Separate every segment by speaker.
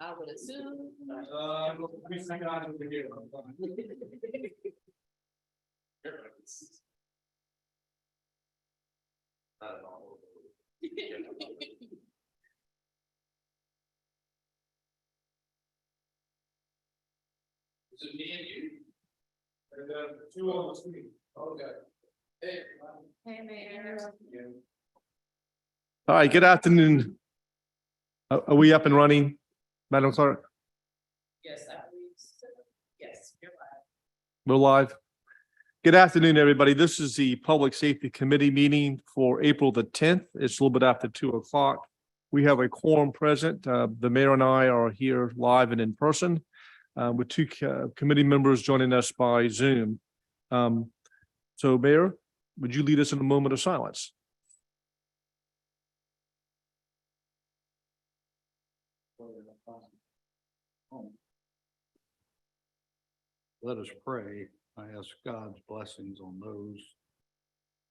Speaker 1: I would assume.
Speaker 2: Is it me and you? And two of us. Okay. Hey.
Speaker 1: Hey, Mayor.
Speaker 3: All right, good afternoon. Are we up and running, Madam Clerk?
Speaker 1: Yes, I believe so. Yes, you're right.
Speaker 3: We're live. Good afternoon, everybody. This is the Public Safety Committee meeting for April the 10th. It's a little bit after 2:00. We have a quorum present. The mayor and I are here live and in person with two committee members joining us by Zoom. So Mayor, would you lead us in a moment of silence?
Speaker 4: Let us pray. I ask God's blessings on those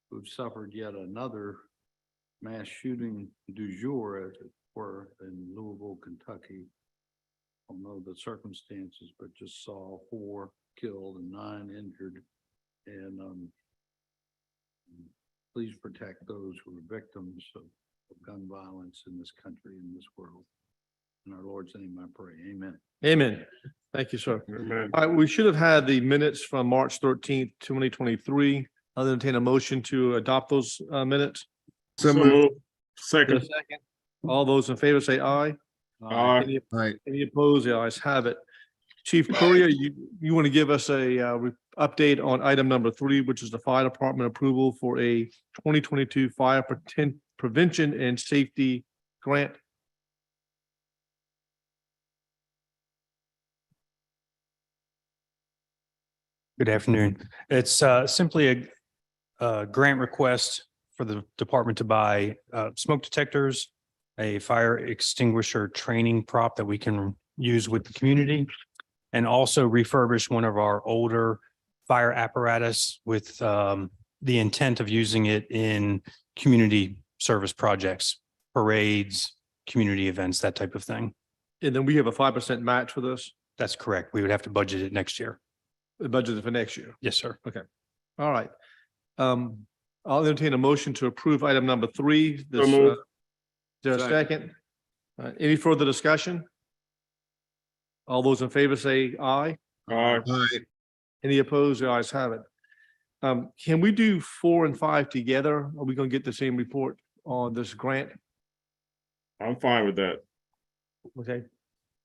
Speaker 4: who've suffered yet another mass shooting du jour, as it were, in Louisville, Kentucky. I don't know the circumstances, but just saw 4 killed and 9 injured. And please protect those who are victims of gun violence in this country, in this world. In our Lord's name I pray, amen.
Speaker 3: Amen. Thank you, sir. All right, we should have had the minutes from March 13th, 2023. I'll entertain a motion to adopt those minutes.
Speaker 2: So moved.
Speaker 3: Second. All those in favor say aye.
Speaker 2: Aye.
Speaker 3: Any opposed? The ayes have it. Chief Courier, you want to give us a update on item number 3, which is the fire department approval for a 2022 fire prevention and safety grant.
Speaker 5: Good afternoon. It's simply a grant request for the department to buy smoke detectors, a fire extinguisher training prop that we can use with the community, and also refurbish one of our older fire apparatus with the intent of using it in community service projects, parades, community events, that type of thing.
Speaker 3: And then we have a 5% match for this,
Speaker 5: That's correct. We would have to budget it next year.
Speaker 3: budgeted for next year.
Speaker 5: Yes, sir.
Speaker 3: All right. I'll entertain a motion to approve item number 3. This,
Speaker 2: So moved.
Speaker 3: is there a second? Any further discussion? All those in favor say aye.
Speaker 2: Aye.
Speaker 3: Any opposed? The ayes have it. Can we do 4 and 5 together? Are we going to get the same report on this grant?
Speaker 2: I'm fine with that.
Speaker 3: Okay.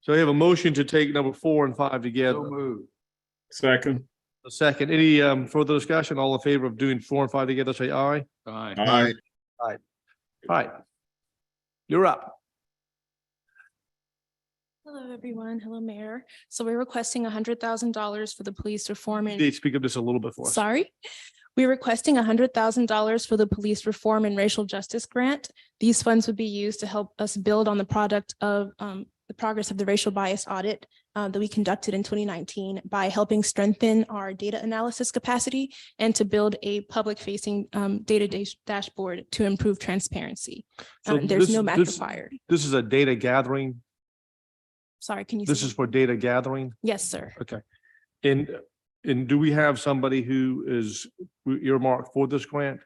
Speaker 3: So we have a motion to take number 4 and 5 together.
Speaker 4: So moved.
Speaker 2: Second.
Speaker 3: A second. Any further discussion? All in favor of doing 4 and 5 together, say aye.
Speaker 4: Aye.
Speaker 2: Aye.
Speaker 3: All right. You're up.
Speaker 6: Hello, everyone. Hello, Mayor. So we're requesting $100,000 for the police reform and,
Speaker 3: Speak up just a little bit for us.
Speaker 6: sorry. We're requesting $100,000 for the police reform and racial justice grant. These funds would be used to help us build on the product of the progress of the racial bias audit that we conducted in 2019 by helping strengthen our data analysis capacity and to build a public-facing data dashboard to improve transparency.
Speaker 3: So
Speaker 6: There's no match
Speaker 3: this-
Speaker 6: required.
Speaker 3: This is a data gathering.
Speaker 6: Sorry, can you?
Speaker 3: This
Speaker 6: say
Speaker 3: is
Speaker 6: that?
Speaker 3: for data gathering.
Speaker 6: Yes, sir.
Speaker 3: Okay. And do we have somebody who is earmarked for this grant?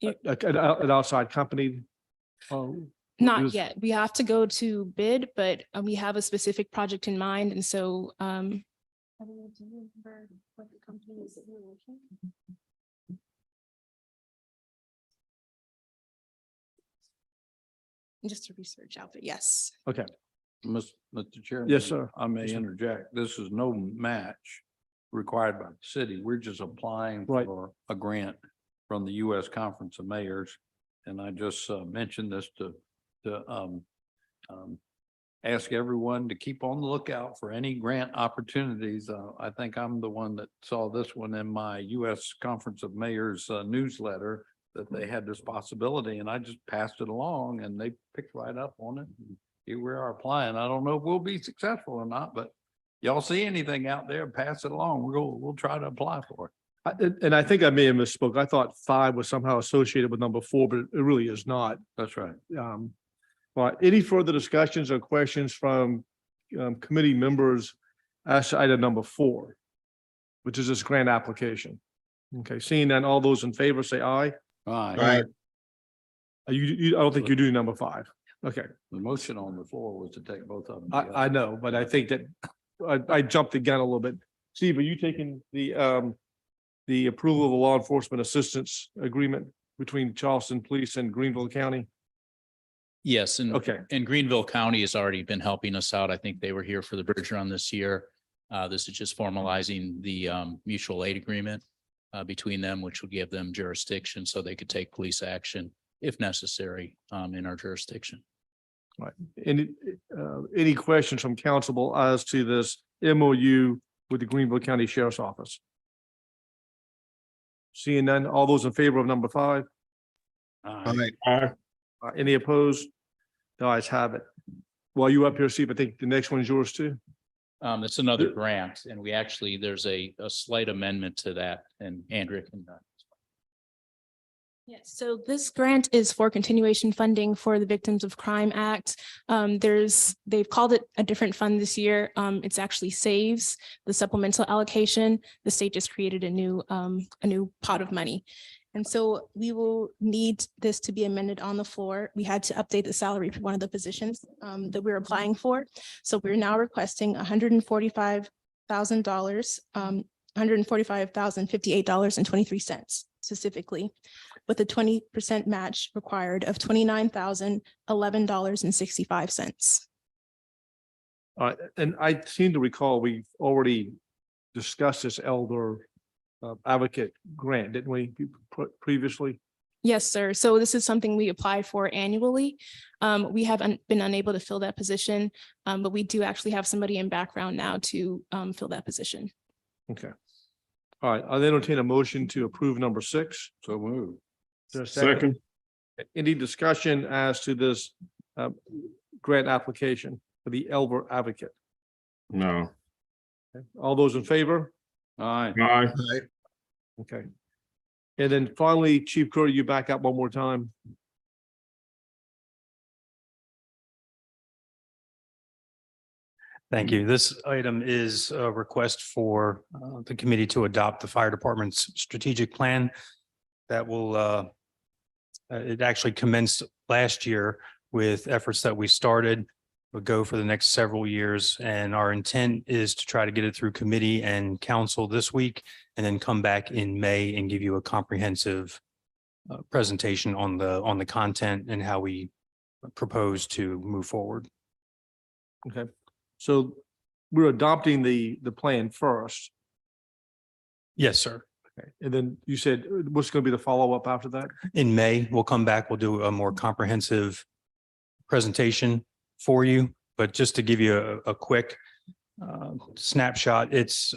Speaker 6: Yeah.
Speaker 3: An outside company? Oh,
Speaker 6: Not
Speaker 3: Who's-
Speaker 6: yet. We have to go to bid, but we have a specific project in mind. And so I don't know, do you remember what the company is that you're working? Just a research outfit, yes.
Speaker 3: okay.
Speaker 4: Mr. Chairman.
Speaker 3: Yes, sir.
Speaker 4: I may
Speaker 3: Yes, sir.
Speaker 4: interject. This is no match required by the city. We're just applying
Speaker 3: Right.
Speaker 4: for a grant from the U.S. Conference of Mayors. And I just mentioned this to ask everyone to keep on the lookout for any grant opportunities. I think I'm the one that saw this one in my U.S. Conference of Mayors newsletter, that they had this possibility, and I just passed it along and they picked right up on it. Here we are applying. I don't know if we'll be successful or not, but y'all see anything out there, pass it along. We'll try to apply for it.
Speaker 3: And I think I may have misspoke. I thought 5 was somehow associated with number 4, but it really is not.
Speaker 4: That's right.
Speaker 3: Well, All right, any further discussions or questions from committee members as to item number 4, which is this grant application? Okay, seeing none, all those in favor say aye.
Speaker 4: Aye.
Speaker 3: I don't think you do number 5. Okay,
Speaker 4: The motion on the floor was to take both of them.
Speaker 3: I know, but I think that I jumped the gun a little bit. Steve, are you taking the approval of the law enforcement assistance agreement between Charleston Police and Greenville County?
Speaker 7: Yes,
Speaker 3: Okay,
Speaker 7: and Greenville County has already been helping us out. I think they were here for the bridge run this year. This is just formalizing the mutual aid agreement between them, which will give them jurisdiction so they could take police action if necessary in our jurisdiction.
Speaker 3: right. Any questions from council as to this MOU with the Greenville County Sheriff's Office? Seeing none, all those in favor of number 5? Any opposed? The ayes have it. While you up here, Steve, I think the next one is yours too.
Speaker 7: It's another grant, and there's a slight amendment to that, and Andrea can.
Speaker 6: Yes, so this grant is for continuation funding for the Victims of Crime Act. They've called it a different fund this year. It's actually SAVES, the supplemental allocation. The state just created a new pot of money. And so we will need this to be amended on the floor. We had to update the salary for one of the positions that we're applying for. So we're now requesting $145,000, $145,058.23 specifically, with a 20% match required of $29,011.65.
Speaker 3: All right, and I seem to recall we've already discussed this elder advocate grant, didn't we, previously?
Speaker 6: Yes, sir. So this is something we apply for annually. We have been unable to fill that position, but we do actually have somebody in background now to fill that position.
Speaker 3: Okay. All right, I'll entertain a motion to approve number 6.
Speaker 4: So move.
Speaker 3: Is there a second? Any discussion as to this grant application for the elder advocate?
Speaker 2: No.
Speaker 3: Okay. All those in favor?
Speaker 4: Aye.
Speaker 3: Okay. And then finally, Chief Curry, you back up one more time.
Speaker 5: Thank you. This item is a request for the committee to adopt the fire department's strategic plan that will, it actually commenced last year with efforts that we started, would go for the next several years. And our intent is to try to get it through committee and council this week, and then come back in May and give you a comprehensive presentation on the content and how we propose to move forward.
Speaker 3: Okay. So we're adopting the plan first.
Speaker 5: Yes, sir.
Speaker 3: Okay. And then you said, what's going to be the follow-up after that?
Speaker 5: In May, we'll come back, we'll do a more comprehensive presentation for you, but just to give you a quick snapshot, it's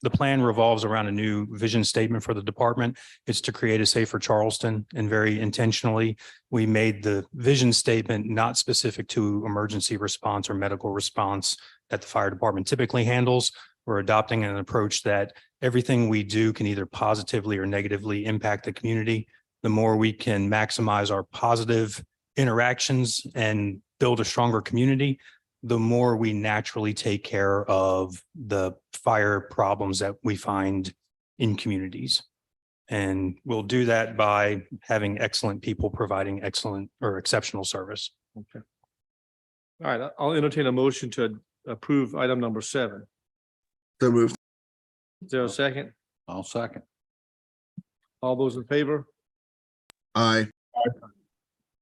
Speaker 5: the plan revolves around a new vision statement for the department. It's to create a safer Charleston, and very intentionally, we made the vision statement not specific to emergency response or medical response that the fire department typically handles. We're adopting an approach that everything we do can either positively or negatively impact the community. The more we can maximize our positive interactions and build a stronger community, the more we naturally take care of the fire problems that we find in communities. And we'll do that by having excellent people providing excellent or exceptional service.
Speaker 3: Okay. All right, I'll entertain a motion to approve item number 7.
Speaker 2: So moved.
Speaker 3: Is there a second?
Speaker 4: I'll second.
Speaker 3: All those in favor?
Speaker 2: Aye.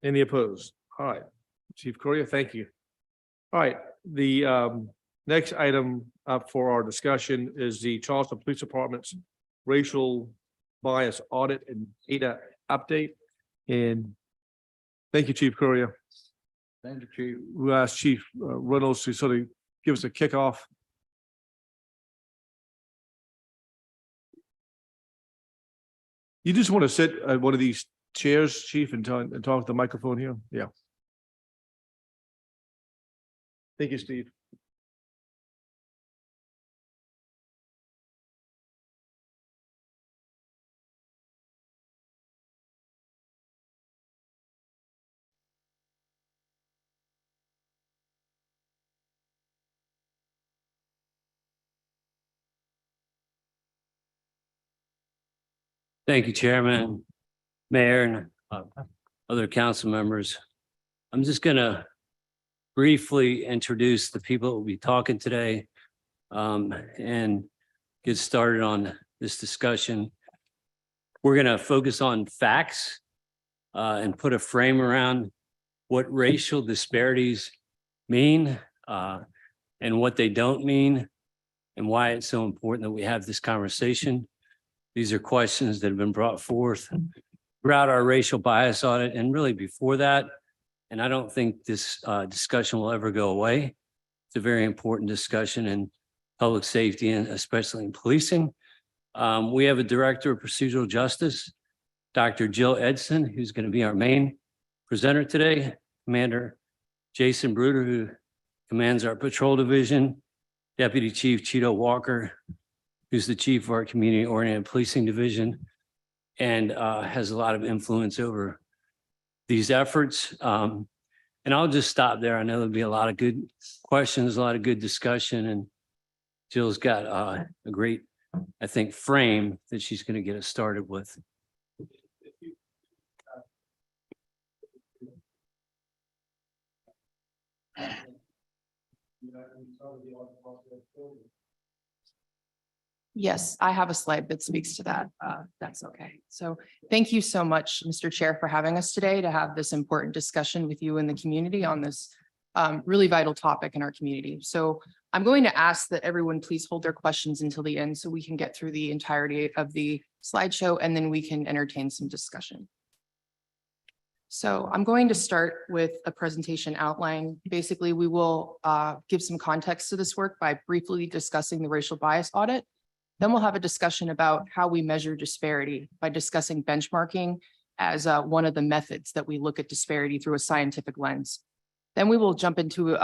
Speaker 3: Any opposed? All right, Chief Correa, thank you. All right, the next item up for our discussion is the Charleston Police Department's racial bias audit and data update. And thank you, Chief Correa.
Speaker 4: Thank you, Chief.
Speaker 3: We'll ask Chief Reynolds to sort of give us a kickoff. You just want to sit at one of these chairs, Chief, and talk to the microphone here? Yeah. Thank you, Steve.
Speaker 8: Thank you, Chairman, Mayor, and other council members. I'm just gonna briefly introduce the people that will be talking today and get started on this discussion. We're gonna focus on facts and put a frame around what racial disparities mean and what they don't mean and why it's so important that we have this conversation. These are questions that have been brought forth throughout our racial bias audit and really before that. And I don't think this discussion will ever go away. It's a very important discussion in public safety and especially in policing. We have a Director of Procedural Justice, Dr. Jill Edson, who's going to be our main presenter today. Commander Jason Bruder, who commands our patrol division, Deputy Chief Cheeto Walker, who's the chief of our community-oriented policing division and has a lot of influence over these efforts. And I'll just stop there. I know there'll be a lot of good questions, a lot of good discussion, and Jill's got a great, I think, frame that she's going to get us started with.
Speaker 9: Yes, I have a slide that speaks to that. That's okay. So thank you so much, Mr. Chair, for having us today to have this important discussion with you and the community on this really vital topic in our community. So I'm going to ask that everyone please hold their questions until the end so we can get through the entirety of the slideshow and then we can entertain some discussion. So I'm going to start with a presentation outline. Basically, we will give some context to this work by briefly discussing the racial bias audit. Then we'll have a discussion about how we measure disparity by discussing benchmarking as one of the methods that we look at disparity through a scientific lens. Then we will jump into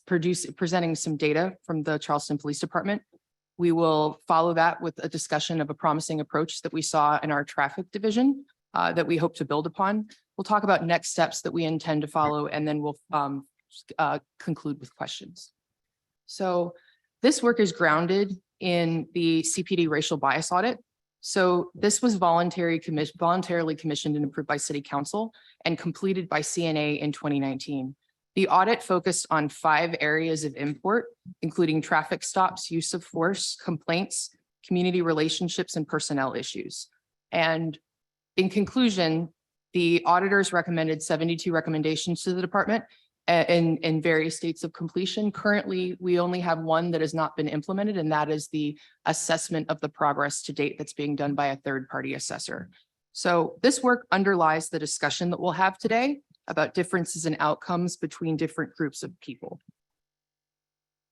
Speaker 9: presenting some data from the Charleston Police Department. We will follow that with a discussion of a promising approach that we saw in our traffic division that we hope to build upon. We'll talk about next steps that we intend to follow, and then we'll conclude with questions. So this work is grounded in the CPD racial bias audit. So this was voluntarily commissioned and approved by City Council and completed by CNA in 2019. The audit focused on 5 areas of import, including traffic stops, use of force, complaints, community relationships, and personnel issues. And in conclusion, the auditors recommended 72 recommendations to the department in various states of completion. Currently, we only have one that has not been implemented, and that is the assessment of the progress to date that's being done by a third-party assessor. So this work underlies the discussion that we'll have today about differences in outcomes between different groups of people.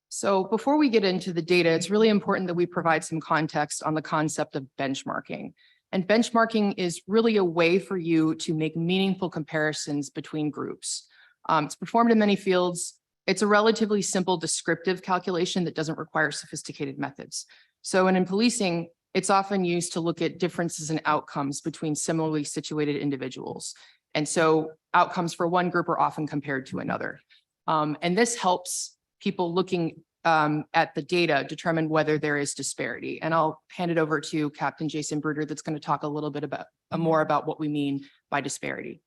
Speaker 9: So before we get into the data, it's really important that we provide some context on the concept of benchmarking. And benchmarking is really a way for you to make meaningful comparisons between groups. It's performed in many fields. It's a relatively simple descriptive calculation that doesn't require sophisticated methods. So in policing, it's often used to look at differences in outcomes between similarly situated individuals. And so outcomes for one group are often compared to another. And this helps people looking at the data determine whether there is disparity. And I'll hand it over to Captain Jason Bruder that's going to talk a little bit about more about what we mean by disparity.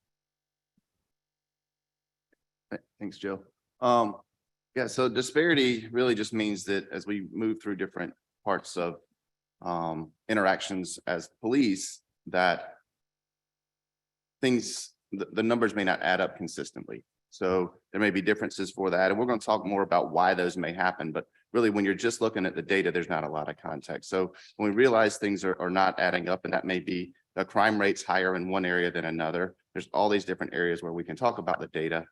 Speaker 10: Thanks, Joe. Yeah, so disparity really just means that as we move through different parts of interactions as police, that things, the numbers may not add up consistently. So there may be differences for that. And we're going to talk more about why those may happen. But really, when you're just looking at the data, there's not a lot of context. So when we realize things are not adding up, and that may be the crime rate's higher in one area than another, there's all these different areas where we can talk about the data.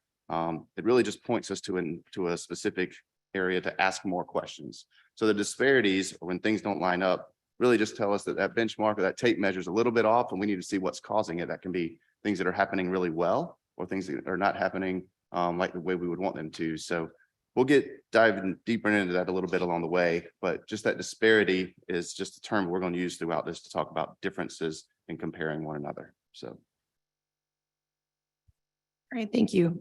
Speaker 10: It really just points us to a specific area to ask more questions. So the disparities, when things don't line up, really just tell us that that benchmark or that tape measure is a little bit off, and we need to see what's causing it. That can be things that are happening really well, or things that are not happening like the way we would want them to. So we'll get diving deeper into that a little bit along the way, but just that disparity is just a term we're going to use throughout this to talk about differences in comparing one another. So.
Speaker 9: All right, thank you.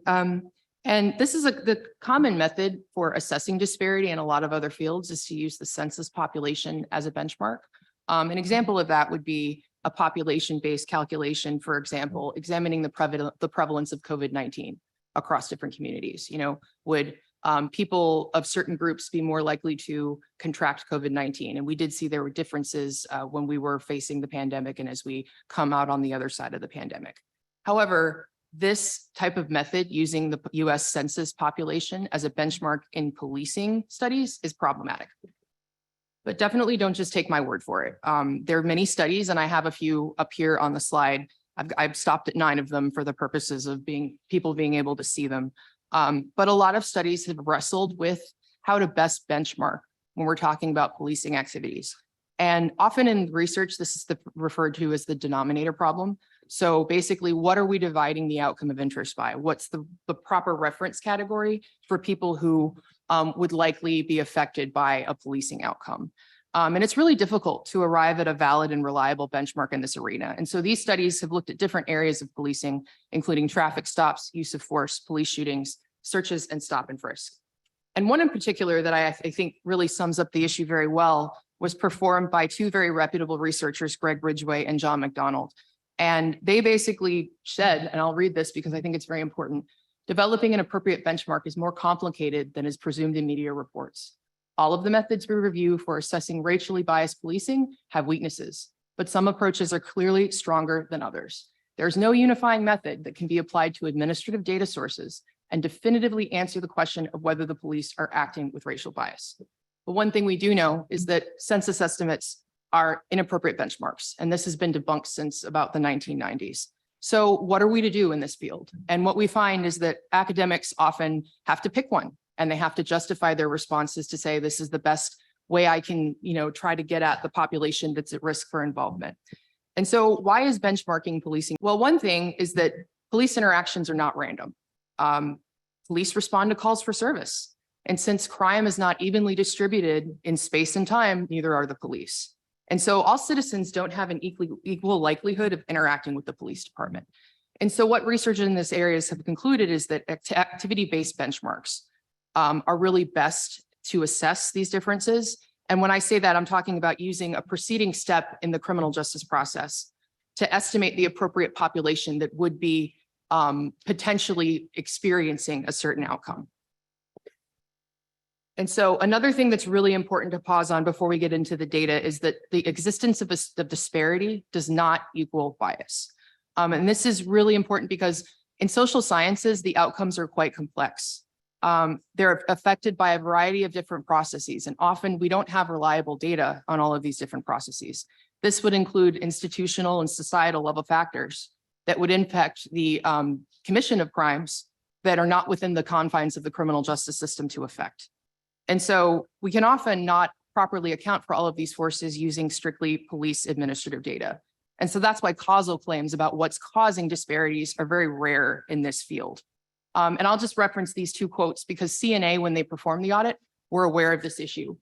Speaker 9: And this is the common method for assessing disparity in a lot of other fields is to use the census population as a benchmark. An example of that would be a population-based calculation, for example, examining the prevalence of COVID-19 across different communities. You know, would people of certain groups be more likely to contract COVID-19? And we did see there were differences when we were facing the pandemic and as we come out on the other side of the pandemic. However, this type of method using the US Census population as a benchmark in policing studies is problematic. But definitely don't just take my word for it. There are many studies, and I have a few up here on the slide. I've stopped at 9 of them for the purposes of people being able to see them. But a lot of studies have wrestled with how to best benchmark when we're talking about policing activities. And often in research, this is referred to as the denominator problem. So basically, what are we dividing the outcome of interest by? What's the proper reference category for people who would likely be affected by a policing outcome? And it's really difficult to arrive at a valid and reliable benchmark in this arena. And so these studies have looked at different areas of policing, including traffic stops, use of force, police shootings, searches, and stop and frisk. And one in particular that I think really sums up the issue very well was performed by 2 very reputable researchers, Greg Ridgway and John McDonald. And they basically said, and I'll read this because I think it's very important, developing an appropriate benchmark is more complicated than is presumed in media reports. All of the methods we review for assessing racially biased policing have weaknesses, but some approaches are clearly stronger than others. There's no unifying method that can be applied to administrative data sources and definitively answer the question of whether the police are acting with racial bias. But one thing we do know is that census estimates are inappropriate benchmarks, and this has been debunked since about the 1990s. So what are we to do in this field? And what we find is that academics often have to pick one, and they have to justify their responses to say, this is the best way I can, try to get at the population that's at risk for involvement. And so why is benchmarking policing? Well, one thing is that police interactions are not random. Police respond to calls for service. And since crime is not evenly distributed in space and time, neither are the police. And so all citizens don't have an equal likelihood of interacting with the police department. And so what researchers in this areas have concluded is that activity-based benchmarks are really best to assess these differences. And when I say that, I'm talking about using a preceding step in the criminal justice process to estimate the appropriate population that would be potentially experiencing a certain outcome. And so another thing that's really important to pause on before we get into the data is that the existence of a disparity does not equal bias. And this is really important because in social sciences, the outcomes are quite complex. They're affected by a variety of different processes, and often we don't have reliable data on all of these different processes. This would include institutional and societal level factors that would impact the commission of crimes that are not within the confines of the criminal justice system to affect. And so we can often not properly account for all of these forces using strictly police administrative data. And so that's why causal claims about what's causing disparities are very rare in this field. And I'll just reference these 2 quotes because CNA, when they performed the audit, were aware of this issue.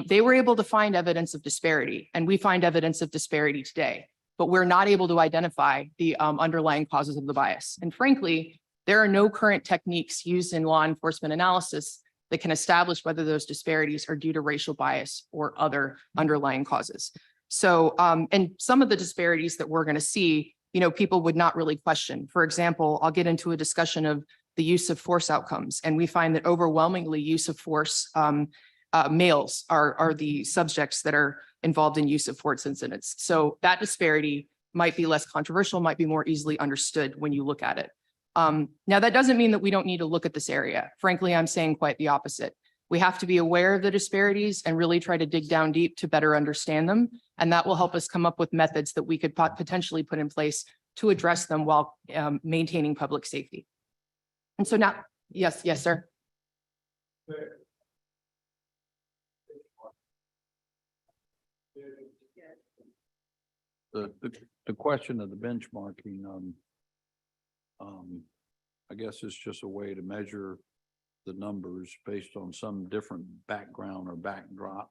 Speaker 9: They were able to find evidence of disparity, and we find evidence of disparity today, but we're not able to identify the underlying causes of the bias. And frankly, there are no current techniques used in law enforcement analysis that can establish whether those disparities are due to racial bias or other underlying causes. So, and some of the disparities that we're going to see, people would not really question. For example, I'll get into a discussion of the use of force outcomes, and we find that overwhelmingly use of force, males are the subjects that are involved in use of force incidents. So that disparity might be less controversial, might be more easily understood when you look at it. Now, that doesn't mean that we don't need to look at this area. Frankly, I'm saying quite the opposite. We have to be aware of the disparities and really try to dig down deep to better understand them. And that will help us come up with methods that we could potentially put in place to address them while maintaining public safety. And so now, yes, sir.
Speaker 4: The question of the benchmarking, I guess it's just a way to measure the numbers based on some different background or backdrop.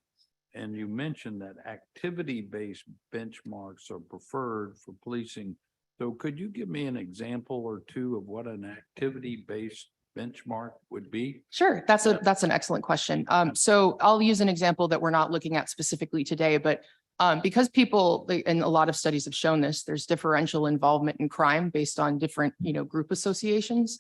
Speaker 4: And you mentioned that activity-based benchmarks are preferred for policing. So could you give me an example or 2 of what an activity-based benchmark would be?
Speaker 9: Sure, that's an excellent question. So I'll use an example that we're not looking at specifically today, but Because people, and a lot of studies have shown this, there's differential involvement in crime based on different, group associations.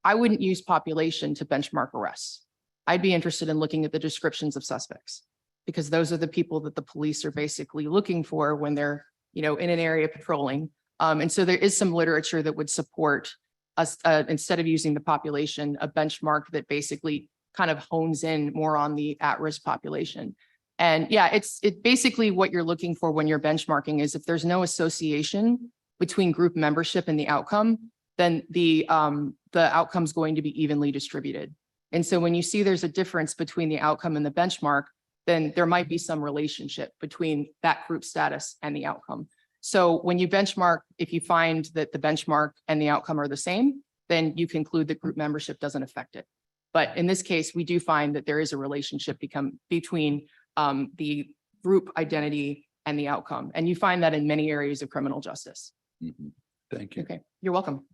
Speaker 9: I wouldn't use population to benchmark arrests. I'd be interested in looking at the descriptions of suspects, because those are the people that the police are basically looking for when they're, in an area patrolling. And so there is some literature that would support us, instead of using the population, a benchmark that basically kind of hones in more on the at-risk population. And yeah, it's basically what you're looking for when you're benchmarking is if there's no association between group membership and the outcome, then the outcome's going to be evenly distributed. And so when you see there's a difference between the outcome and the benchmark, then there might be some relationship between that group status and the outcome. So when you benchmark, if you find that the benchmark and the outcome are the same, then you conclude that group membership doesn't affect it. But in this case, we do find that there is a relationship between the group identity and the outcome. And you find that in many areas of criminal justice.
Speaker 4: Thank you.
Speaker 9: Okay, you're welcome.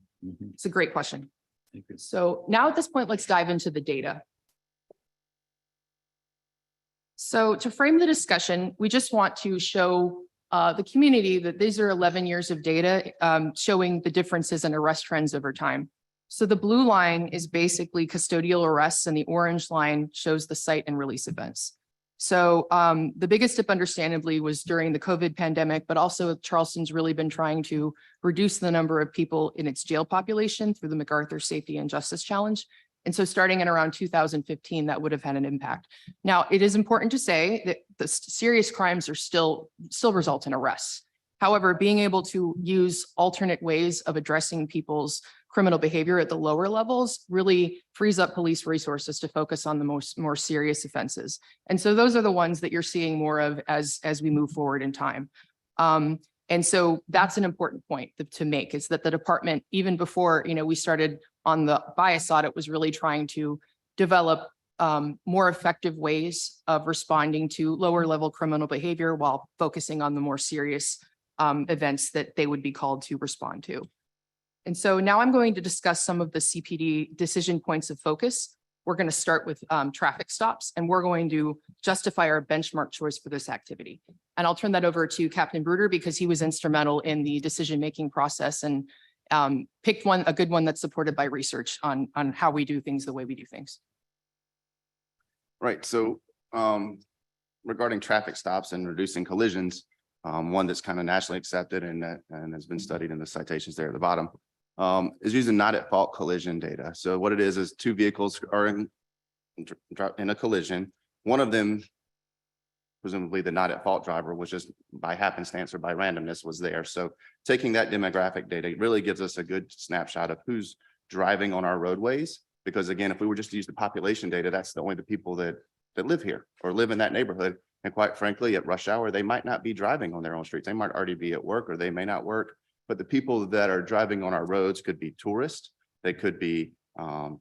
Speaker 9: It's a great question.
Speaker 4: Thank you.
Speaker 9: So now at this point, let's dive into the data. So to frame the discussion, we just want to show the community that these are 11 years of data showing the differences in arrest trends over time. So the blue line is basically custodial arrests and the orange line shows the cite and release events. So the biggest dip understandably was during the COVID pandemic, but also Charleston's really been trying to reduce the number of people in its jail population through the MacArthur Safety and Justice Challenge. And so starting in around 2015, that would have had an impact. Now, it is important to say that the serious crimes are still result in arrests. However, being able to use alternate ways of addressing people's criminal behavior at the lower levels really frees up police resources to focus on the more serious offenses. And so those are the ones that you're seeing more of as we move forward in time. And so that's an important point to make, is that the department, even before we started on the bias audit, was really trying to develop more effective ways of responding to lower level criminal behavior while focusing on the more serious events that they would be called to respond to. And so now I'm going to discuss some of the CPD decision points of focus. We're going to start with traffic stops, and we're going to justify our benchmark choice for this activity. And I'll turn that over to Captain Bruder because he was instrumental in the decision-making process and picked a good one that's supported by research on how we do things the way we do things.
Speaker 10: Right. So regarding traffic stops and reducing collisions, one that's kind of nationally accepted and has been studied in the citations there at the bottom, is using not at fault collision data. So what it is two vehicles are in a collision. One of them, presumably the not at fault driver, was just by happenstance or by randomness was there. So taking that demographic data really gives us a good snapshot of who's driving on our roadways. Because again, if we were just to use the population data, that's the only the people that live here or live in that neighborhood. And quite frankly, at rush hour, they might not be driving on their own streets. They might already be at work or they may not work. But the people that are driving on our roads could be tourists. They could be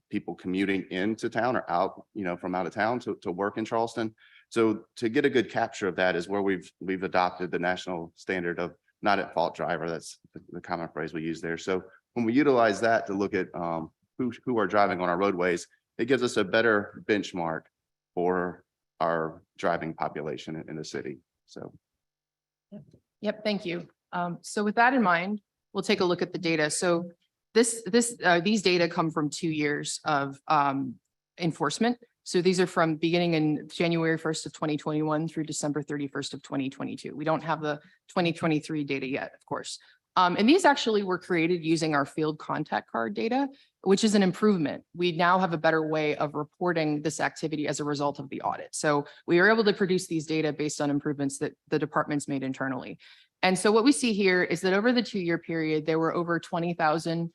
Speaker 10: people commuting into town or out, from out of town to work in Charleston. So to get a good capture of that is where we've adopted the national standard of not at fault driver. That's the common phrase we use there. So when we utilize that to look at who are driving on our roadways, it gives us a better benchmark for our driving population in the city. So.
Speaker 9: Yep, thank you. So with that in mind, we'll take a look at the data. So these data come from 2 years of enforcement. So these are from beginning in January 1st of 2021 through December 31st of 2022. We don't have the 2023 data yet, of course. And these actually were created using our field contact card data, which is an improvement. We now have a better way of reporting this activity as a result of the audit. So we are able to produce these data based on improvements that the department's made internally. And so what we see here is that over the 2-year period, there were over 20,000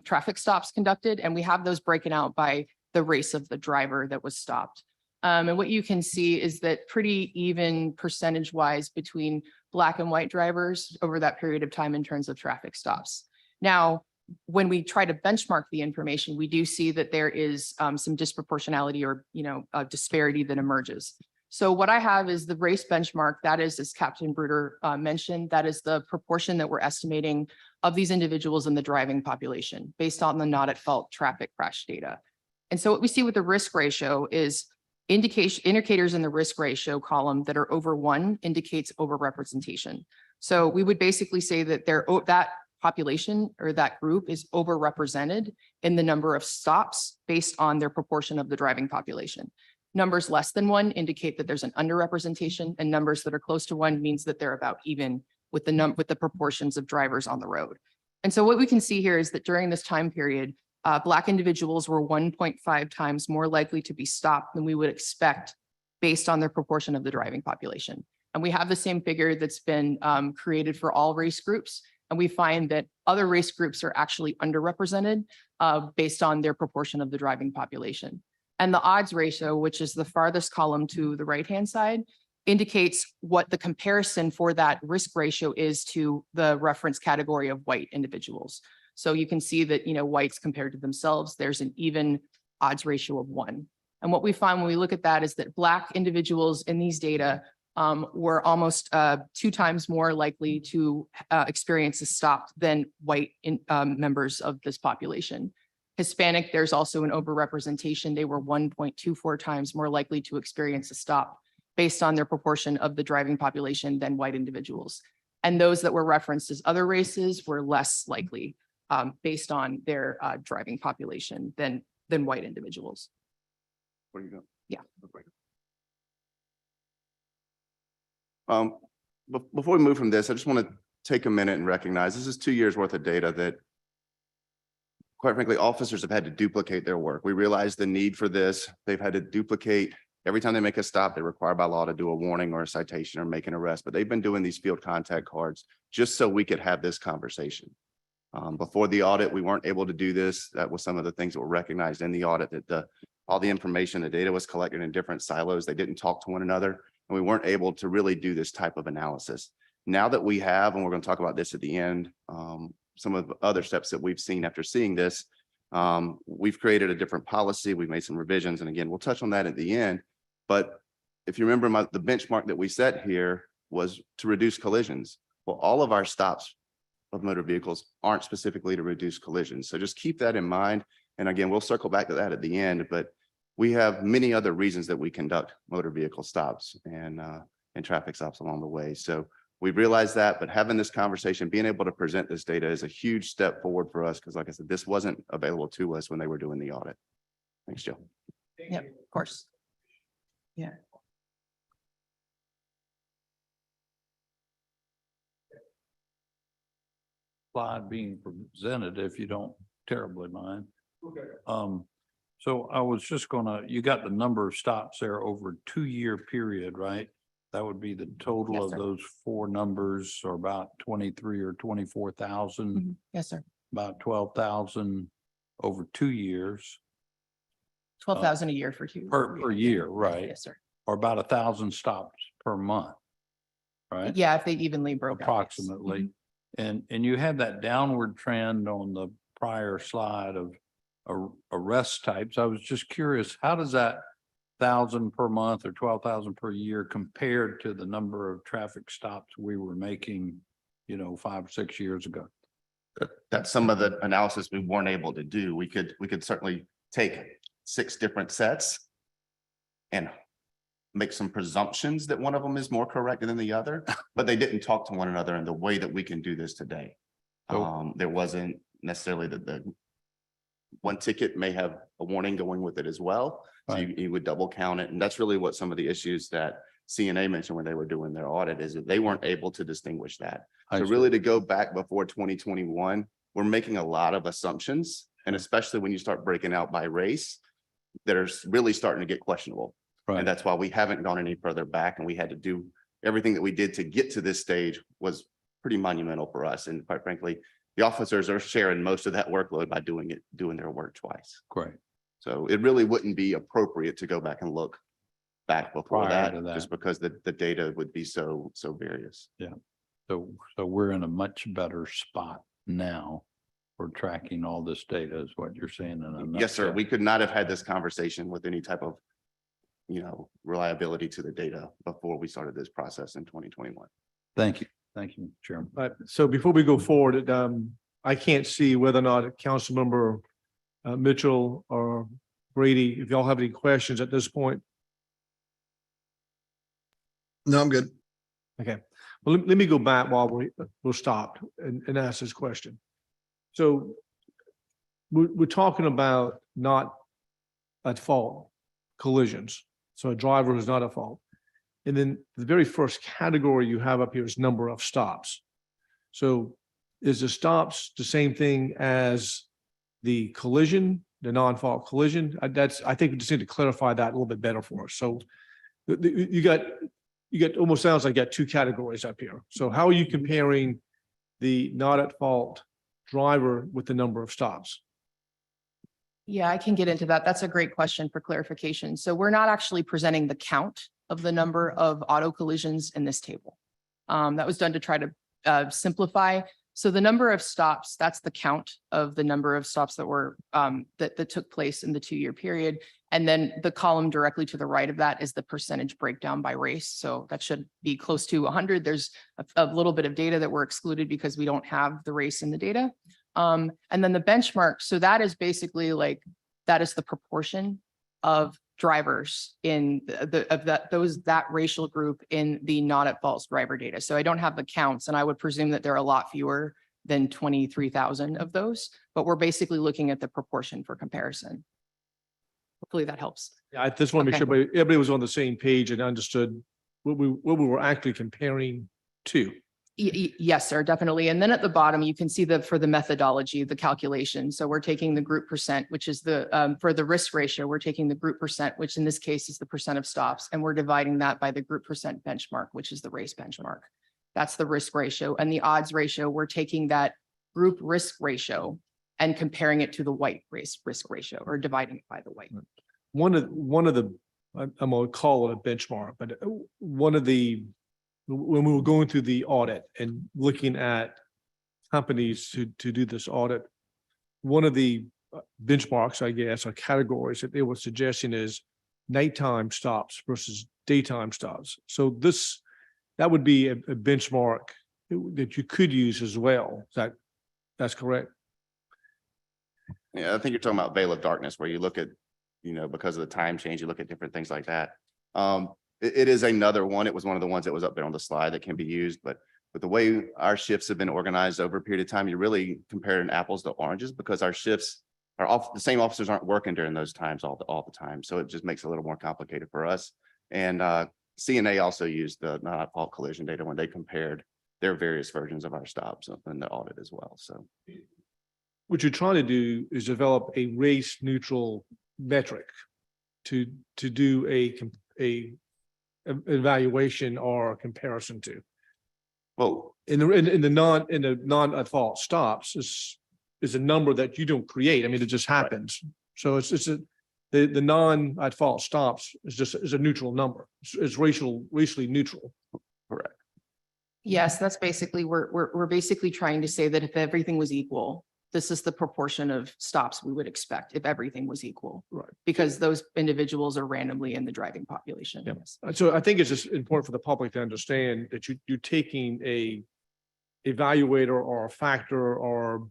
Speaker 9: traffic stops conducted, and we have those broken out by the race of the driver that was stopped. And what you can see is that pretty even percentage-wise between Black and white drivers over that period of time in terms of traffic stops. Now, when we try to benchmark the information, we do see that there is some disproportionality or a disparity that emerges. So what I have is the race benchmark. That is, as Captain Bruder mentioned, that is the proportion that we're estimating of these individuals in the driving population based on the not at fault traffic crash data. And so what we see with the risk ratio is Indicators in the risk ratio column that are over 1 indicates overrepresentation. So we would basically say that that population or that group is overrepresented in the number of stops based on their proportion of the driving population. Numbers less than 1 indicate that there's an underrepresentation, and numbers that are close to 1 means that they're about even with the proportions of drivers on the road. And so what we can see here is that during this time period, Black individuals were 1.5 times more likely to be stopped than we would expect based on their proportion of the driving population. And we have the same figure that's been created for all race groups. And we find that other race groups are actually underrepresented based on their proportion of the driving population. And the odds ratio, which is the farthest column to the right-hand side, indicates what the comparison for that risk ratio is to the reference category of white individuals. So you can see that, whites compared to themselves, there's an even odds ratio of 1. And what we find when we look at that is that Black individuals in these data were almost 2 times more likely to experience a stop than white members of this population. Hispanic, there's also an overrepresentation. They were 1.24 times more likely to experience a stop based on their proportion of the driving population than white individuals. And those that were referenced as other races were less likely based on their driving population than white individuals.
Speaker 10: Where you go?
Speaker 9: Yeah.
Speaker 10: Before we move from this, I just want to take a minute and recognize this is 2 years worth of data that, quite frankly, officers have had to duplicate their work. We realize the need for this. They've had to duplicate every time they make a stop. They're required by law to do a warning or a citation or make an arrest, but they've been doing these field contact cards just so we could have this conversation. Before the audit, we weren't able to do this. That was some of the things that were recognized in the audit, that all the information, the data was collected in different silos. They didn't talk to one another, and we weren't able to really do this type of analysis. Now that we have, and we're going to talk about this at the end, some of the other steps that we've seen after seeing this, we've created a different policy. We've made some revisions, and again, we'll touch on that at the end. But if you remember, the benchmark that we set here was to reduce collisions. Well, all of our stops of motor vehicles aren't specifically to reduce collisions. So just keep that in mind. And again, we'll circle back to that at the end, but we have many other reasons that we conduct motor vehicle stops and traffic stops along the way. So we realize that, but having this conversation, being able to present this data is a huge step forward for us. Because like I said, this wasn't available to us when they were doing the audit. Thanks, Joe.
Speaker 9: Yep, of course. Yeah.
Speaker 4: Slide being presented, if you don't terribly mind.
Speaker 2: Okay.
Speaker 4: So I was just you got the number of stops there over a 2-year period, right? That would be the total
Speaker 9: Yes,
Speaker 4: of
Speaker 9: sir.
Speaker 4: those 4 numbers, or about 23 or 24,000,
Speaker 9: Yes, sir.
Speaker 4: about 12,000 over 2 years
Speaker 9: 12,000 a year for 2.
Speaker 4: per year, right?
Speaker 9: Yes, sir.
Speaker 4: Or about 1,000 stops per month, right?
Speaker 9: Yeah, if they evenly broke out, yes.
Speaker 4: Approximately. And you had that downward trend on the prior slide of arrest types. I was just curious, how does that 1,000 per month or 12,000 per year compared to the number of traffic stops we were making, 5 or 6 years ago?
Speaker 10: That's some of the analysis we weren't able to do. We could certainly take 6 different sets and make some presumptions that one of them is more correct than the other, but they didn't talk to one another in the way that we can do this today. There wasn't necessarily the one ticket may have a warning going with it as well. So you would double count it. And that's really what some of the issues that CNA mentioned when they were doing their audit, is that they weren't able to distinguish that. So really, to go back before 2021, we're making a lot of assumptions. And especially when you start breaking out by race, that are really starting to get questionable. And that's why we haven't gone any further back, and we had to do everything that we did to get to this stage was pretty monumental for us. And quite frankly, the officers are sharing most of that workload by doing their work twice.
Speaker 4: Great.
Speaker 10: So it really wouldn't be appropriate to go back and look back before
Speaker 4: Prior to
Speaker 10: that, just because the data would be so various.
Speaker 4: Yeah. So we're in a much better spot now for tracking all this data, is what you're saying.
Speaker 10: Yes, sir. We could not have had this conversation with any type of reliability to the data before we started this process in 2021.
Speaker 4: Thank you. Thank you, Chairman.
Speaker 3: So before we go forward, I can't see whether or not Councilmember Mitchell or Brady, if y'all have any questions at this point,
Speaker 11: No, I'm good.
Speaker 3: Okay, well, let me go back while we're stopped and ask this question. So we're talking about not at fault collisions. So a driver who's not at fault. And then the very first category you have up here is number of stops. So is the stops the same thing as the collision, the non-fault collision? I think we just need to clarify that a little bit better for us. So you got almost sounds like you got two categories up here. So how are you comparing the not at fault driver with the number of stops?
Speaker 9: Yeah, I can get into that. That's a great question for clarification. So we're not actually presenting the count of the number of auto collisions in this table. That was done to try to simplify. So the number of stops, that's the count of the number of stops that were that took place in the 2-year period. And then the column directly to the right of that is the percentage breakdown by race. So that should be close to 100. There's a little bit of data that were excluded because we don't have the race in the data. And then the benchmark. So that is basically like, that is the proportion of drivers in that racial group in the not at fault driver data. So I don't have the counts, and I would presume that there are a lot fewer than 23,000 of those, but we're basically looking at the proportion for comparison. Hopefully that helps.
Speaker 3: Yeah, I just want to make
Speaker 9: Okay.
Speaker 3: sure everybody was on the same page and understood what we were actually comparing to.
Speaker 9: Yes, sir, definitely. And then at the bottom, you can see for the methodology, the calculation. So we're taking the group percent, which is for the risk ratio, we're taking the group percent, which in this case is the percent of stops, and we're dividing that by the group percent benchmark, which is the race benchmark. That's the risk ratio. And the odds ratio, we're taking that group risk ratio and comparing it to the white race risk ratio, or dividing it by the white.
Speaker 3: One of the, I'm gonna call it a benchmark, but when we were going through the audit and looking at companies to do this audit, one of the benchmarks, I guess, or categories that they were suggesting is nighttime stops versus daytime stops. So that would be a benchmark that you could use as well. That's correct?
Speaker 10: Yeah, I think you're talking about veil of darkness, where you look at, because of the time change, you look at different things like that. It is another one. It was one of the ones that was up there on the slide that can be used, but with the way our shifts have been organized over a period of time, you're really comparing apples to oranges, because our shifts are the same officers aren't working during those times all the time. So it just makes it a little more complicated for us. And CNA also used the not at fault collision data when they compared their various versions of our stops in the audit as well. So
Speaker 3: What you're trying to do is develop a race neutral metric to do a evaluation or comparison to.
Speaker 10: well,
Speaker 3: In the non at fault stops is a number that you don't create. I mean, it just happens. So the non at fault stops is a neutral number. It's racially neutral.
Speaker 10: correct.
Speaker 9: Yes, that's basically, we're basically trying to say that if everything was equal, this is the proportion of stops we would expect if everything was equal.
Speaker 3: Right.
Speaker 9: Because those individuals are randomly in the driving population.
Speaker 3: Yeah.
Speaker 9: Yes.
Speaker 3: So I think it's just important for the public to understand that you're taking a evaluator or a factor or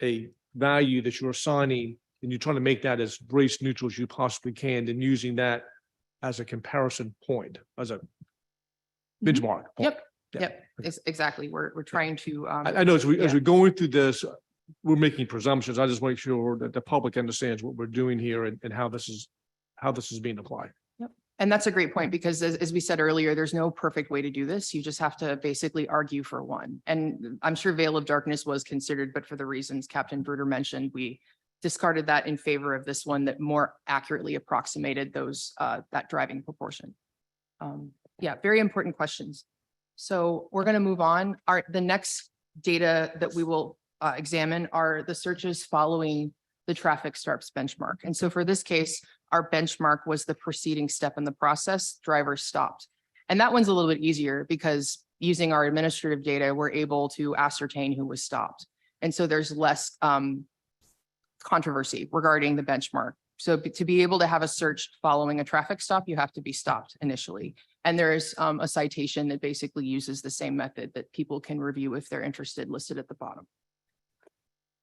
Speaker 3: a value that you're assigning, and you're trying to make that as race neutral as you possibly can, and using that as a comparison point, as a benchmark. point.
Speaker 9: Yep.
Speaker 3: Yeah.
Speaker 9: Yep, exactly. We're trying to.
Speaker 3: I know as we're going through this, we're making presumptions. I just make sure that the public understands what we're doing here and how this is being applied.
Speaker 9: Yep. And that's a great point, because as we said earlier, there's no perfect way to do this. You just have to basically argue for one. And I'm sure veil of darkness was considered, but for the reasons Captain Bruder mentioned, we discarded that in favor of this one that more accurately approximated that driving proportion. Yeah, very important questions. So we're going to move on. The next data that we will examine are the searches following the traffic stops benchmark. And so for this case, our benchmark was the preceding step in the process, driver stopped. And that one's a little bit easier because using our administrative data, we're able to ascertain who was stopped. And so there's less controversy regarding the benchmark. So to be able to have a search following a traffic stop, you have to be stopped initially. And there's a citation that basically uses the same method that people can review if they're interested, listed at the bottom.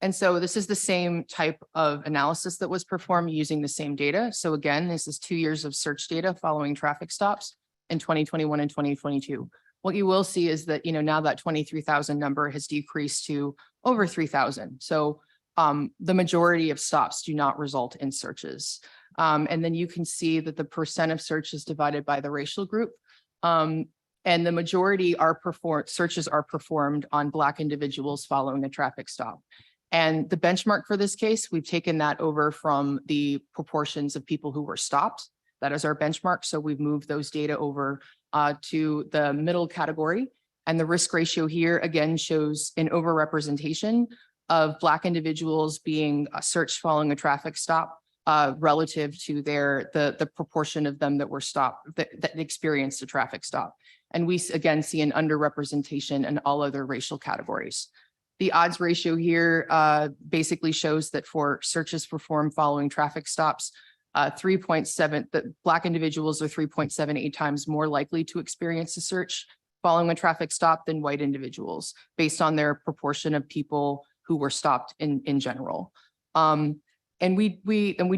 Speaker 9: And so this is the same type of analysis that was performed using the same data. So again, this is 2 years of search data following traffic stops. in 2021 and 2022. What you will see is that, now that 23,000 number has decreased to over 3,000. So the majority of stops do not result in searches. And then you can see that the percent of searches divided by the racial group. And the majority searches are performed on Black individuals following a traffic stop. And the benchmark for this case, we've taken that over from the proportions of people who were stopped. That is our benchmark. So we've moved those data over to the middle category. And the risk ratio here again shows an overrepresentation of Black individuals being searched following a traffic stop relative to the proportion of them that were stopped, that experienced a traffic stop. And we again see an underrepresentation in all other racial categories. The odds ratio here basically shows that for searches performed following traffic stops, 3.7, that Black individuals are 3.78 times more likely to experience a search following a traffic stop than white individuals, based on their proportion of people who were stopped in general. And we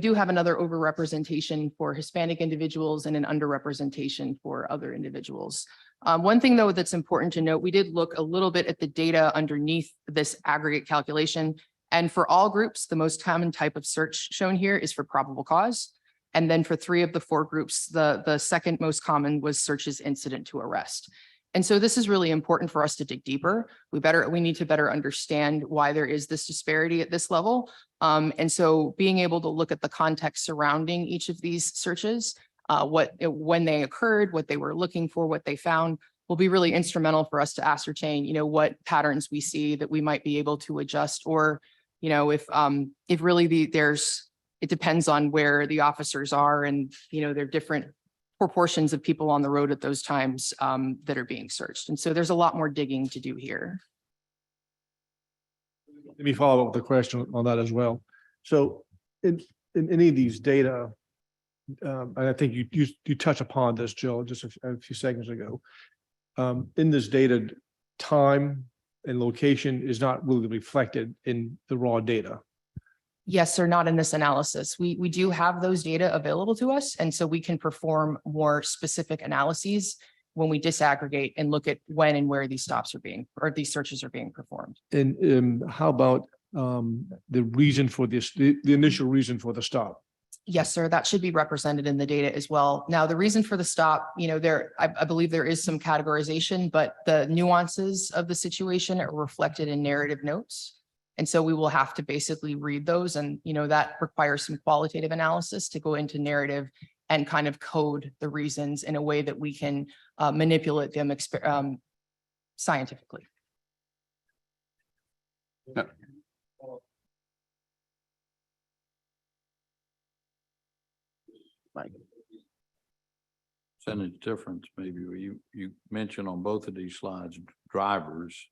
Speaker 9: do have another overrepresentation for Hispanic individuals and an underrepresentation for other individuals. One thing though that's important to note, we did look a little bit at the data underneath this aggregate calculation. And for all groups, the most common type of search shown here is for probable cause. And then for 3 of the 4 groups, the second most common was searches incident to arrest. And so this is really important for us to dig deeper. We need to better understand why there is this disparity at this level. And so being able to look at the context surrounding each of these searches, when they occurred, what they were looking for, what they found, will be really instrumental for us to ascertain, what patterns we see that we might be able to adjust, or, if really it depends on where the officers are, and, there are different proportions of people on the road at those times that are being searched. And so there's a lot more digging to do here.
Speaker 3: Let me follow up with a question on that as well. So in any of these data, and I think you touched upon this, Jill, just a few seconds ago. In this data, time and location is not really reflected in the raw data.
Speaker 9: Yes, sir, not in this analysis. We do have those data available to us, and so we can perform more specific analyses when we disaggregate and look at when and where these these searches are being performed.
Speaker 3: And how about the reason for this, the initial reason for the stop?
Speaker 9: Yes, sir, that should be represented in the data as well. Now, the reason for the stop, I believe there is some categorization, but the nuances of the situation are reflected in narrative notes. And so we will have to basically read those, and that requires some qualitative analysis to go into narrative and kind of code the reasons in a way that we can manipulate them scientifically.
Speaker 10: No.
Speaker 4: Percentage difference, maybe you mentioned on both of these slides, drivers,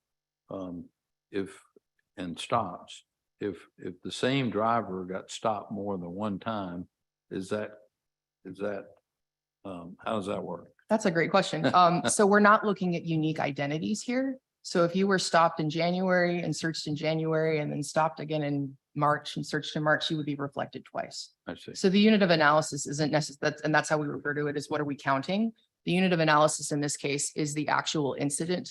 Speaker 4: and stops. If the same driver got stopped more than one time, how does that work?
Speaker 9: That's a great question. So we're not looking at unique identities here. So if you were stopped in January and searched in January and then stopped again in March and searched in March, you would be reflected twice.
Speaker 4: I see.
Speaker 9: So the unit of analysis isn't necessary, and that's how we refer to it, is what are we counting? The unit of analysis in this case is the actual incident.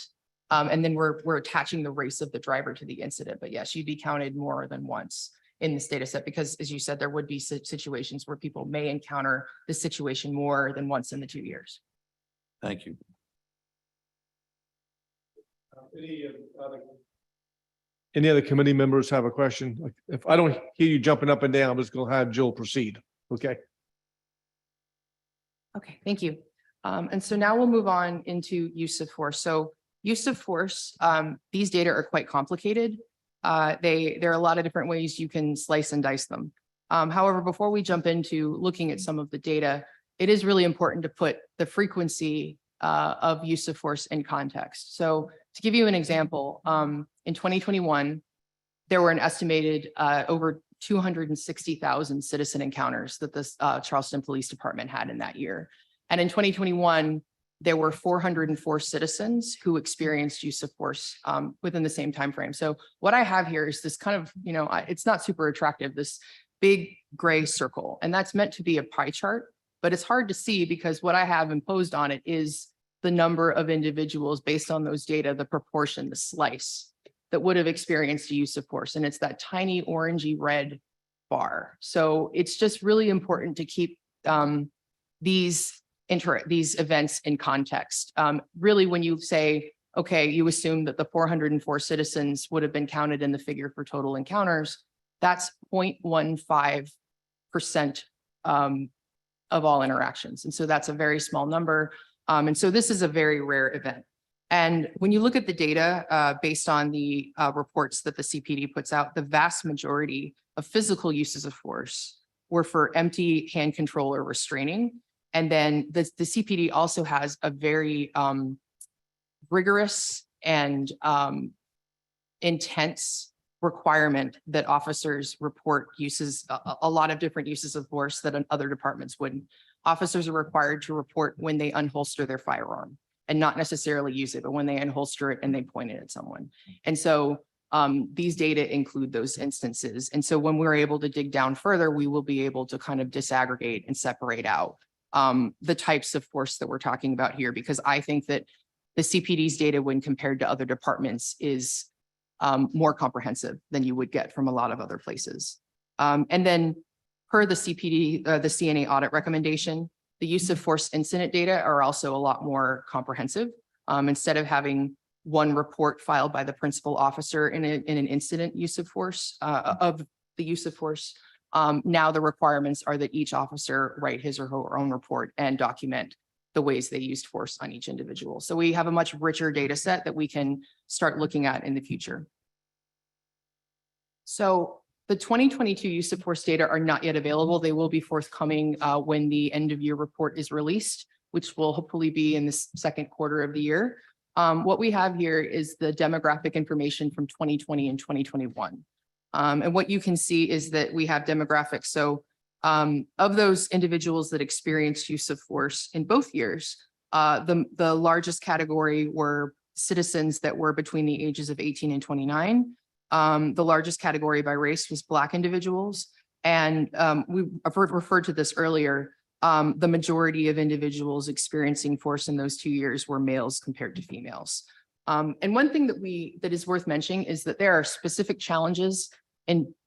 Speaker 9: And then we're attaching the race of the driver to the incident. But yes, you'd be counted more than once in this data set, because as you said, there would be situations where people may encounter this situation more than once in the 2 years.
Speaker 4: Thank you.
Speaker 3: Any other committee members have a question? If I don't hear you jumping up and down, I'm just going to have Jill proceed. Okay.
Speaker 9: Okay, thank you. And so now we'll move on into use of force. So use of force, these data are quite complicated. There are a lot of different ways you can slice and dice them. However, before we jump into looking at some of the data, it is really important to put the frequency of use of force in context. So to give you an example, in 2021, there were an estimated over 260,000 citizen encounters that the Charleston Police Department had in that year. And in 2021, there were 404 citizens who experienced use of force within the same time frame. So what I have here is this kind of, it's not super attractive, this big gray circle, and that's meant to be a pie chart but it's hard to see because what I have imposed on it is the number of individuals based on those data, the proportion, the slice that would have experienced use of force. And it's that tiny orangey red bar. So it's just really important to keep these events in context. Really, when you say, okay, you assume that the 404 citizens would have been counted in the figure for total encounters, that's 0.15% of all interactions. And so that's a very small number. And so this is a very rare event. And when you look at the data based on the reports that the CPD puts out, the vast majority of physical uses of force were for empty hand control or restraining. And then the CPD also has a very rigorous and intense requirement that officers report uses, a lot of different uses of force that other departments wouldn't. Officers are required to report when they unholster their firearm and not necessarily use it, but when they unholster it and they point it at someone. And so these data include those instances. And so when we're able to dig down further, we will be able to kind of disaggregate and separate out the types of force that we're talking about here, because I think that the CPD's data when compared to other departments is more comprehensive than you would get from a lot of other places. And then per the CPD, the CNA audit recommendation, the use of force incident data are also a lot more comprehensive. Instead of having one report filed by the principal officer in an incident use of force of the use of force, now the requirements are that each officer write his or her own report and document the ways they used force on each individual. So we have a much richer data set that we can start looking at in the future. So the 2022 use of force data are not yet available. They will be forthcoming when the end of year report is released, which will hopefully be in the second quarter of the year. What we have here is the demographic information from 2020 and 2021. And what you can see is that we have demographics. So of those individuals that experienced use of force in both years, the largest category were citizens that were between the ages of 18 and 29. The largest category by race was Black individuals. And we referred to this earlier. The majority of individuals experiencing force in those 2 years were males compared to females. And one thing that is worth mentioning is that there are specific challenges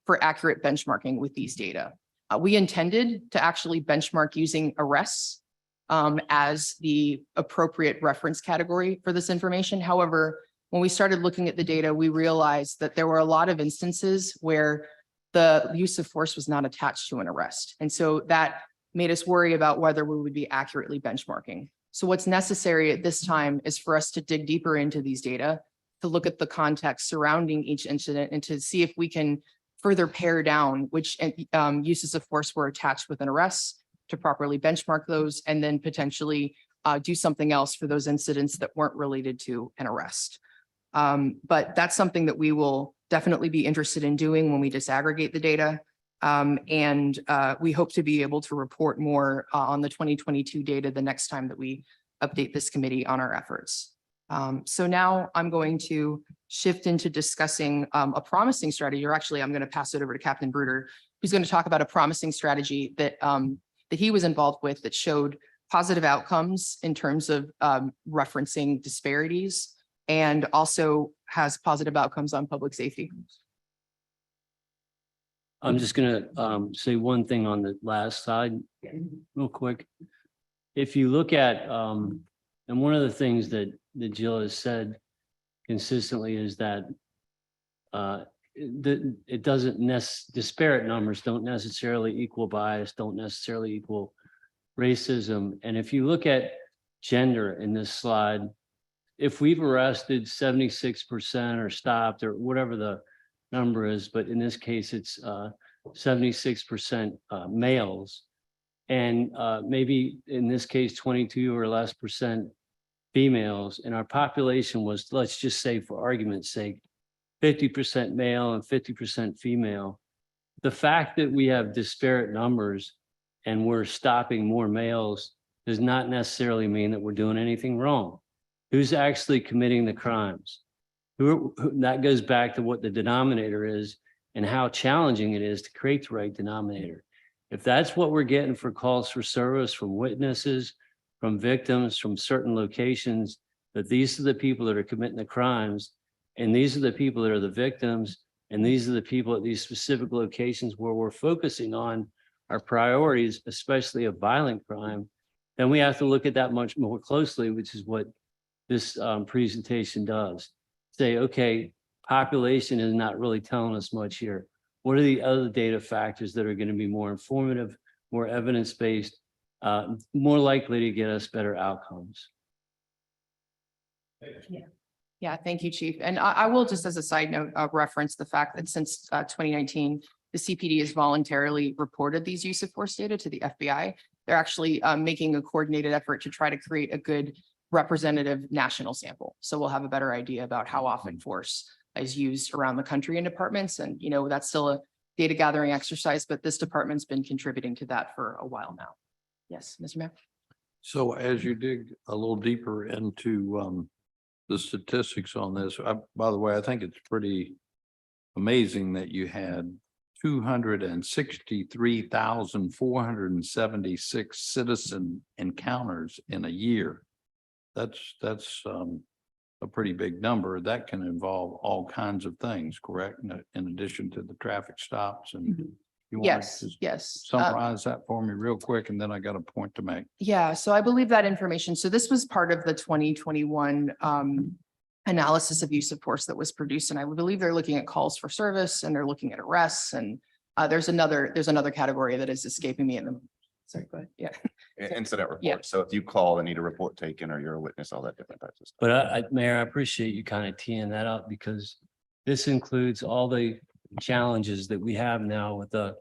Speaker 9: for accurate benchmarking with these data. We intended to actually benchmark using arrests as the appropriate reference category for this information. However, when we started looking at the data, we realized that there were a lot of instances where the use of force was not attached to an arrest. And so that made us worry about whether we would be accurately benchmarking. So what's necessary at this time is for us to dig deeper into these data, to look at the context surrounding each incident and to see if we can further pare down which uses of force were attached with an arrest, to properly benchmark those, and then potentially do something else for those incidents that weren't related to an arrest. But that's something that we will definitely be interested in doing when we disaggregate the data. And we hope to be able to report more on the 2022 data the next time that we update this committee on our efforts. So now I'm going to shift into discussing a promising strategy, or actually I'm going to pass it over to Captain Bruder, who's going to talk about a promising strategy that he was involved with that showed positive outcomes in terms of referencing disparities, and also has positive outcomes on public safety.
Speaker 8: I'm just gonna say one thing on the last slide, real quick. If you look at, and one of the things that Jill has said consistently is that it doesn't disparate numbers don't necessarily equal bias, don't necessarily equal racism. And if you look at gender in this slide, if we've arrested 76% or stopped or whatever the number is, but in this case, it's 76% males. And maybe in this case, 22 or less percent females. And our population was, let's just say for argument's sake, 50% male and 50% female. The fact that we have disparate numbers and we're stopping more males does not necessarily mean that we're doing anything wrong. Who's actually committing the crimes? That goes back to what the denominator is and how challenging it is to create the right denominator. If that's what we're getting for calls for service from witnesses, from victims, from certain locations, that these are the people that are committing the crimes, and these are the people that are the victims, and these are the people at these specific locations where we're focusing on our priorities, especially of violent crime, then we have to look at that much more closely, which is what this presentation does. Say, okay, population is not really telling us much here. What are the other data factors that are going to be more informative, more evidence-based, more likely to get us better outcomes?
Speaker 9: Yeah, thank you, Chief. And I will just as a side note, reference the fact that since 2019, the CPD has voluntarily reported these use of force data to the FBI. They're actually making a coordinated effort to try to create a good representative national sample. So we'll have a better idea about how often force is used around the country in departments. And, you know, that's still a data gathering exercise, but this department's been contributing to that for a while now. Yes, Mr. Mayor.
Speaker 4: So as you dig a little deeper into the statistics on this, by the way, I think it's pretty amazing that you had 263,476 citizen encounters in a year. That's a pretty big number. That can involve all kinds of things, correct? In addition to the traffic stops and you want
Speaker 9: Yes,
Speaker 4: to just
Speaker 9: yes.
Speaker 4: summarize that for me real quick, and then I got a point to make.
Speaker 9: Yeah, so I believe that information. So this was part of the 2021 analysis of use of force that was produced. And I believe they're looking at calls for service and they're looking at arrests. And there's another category that is escaping me in the. Sorry, go ahead. Yeah.
Speaker 10: Incident
Speaker 9: Yeah.
Speaker 10: report. So if you call and need a report taken or you're a witness, all that different types of stuff.
Speaker 8: But Mayor, I appreciate you kind of teeing that up because this includes all the challenges that we have now with the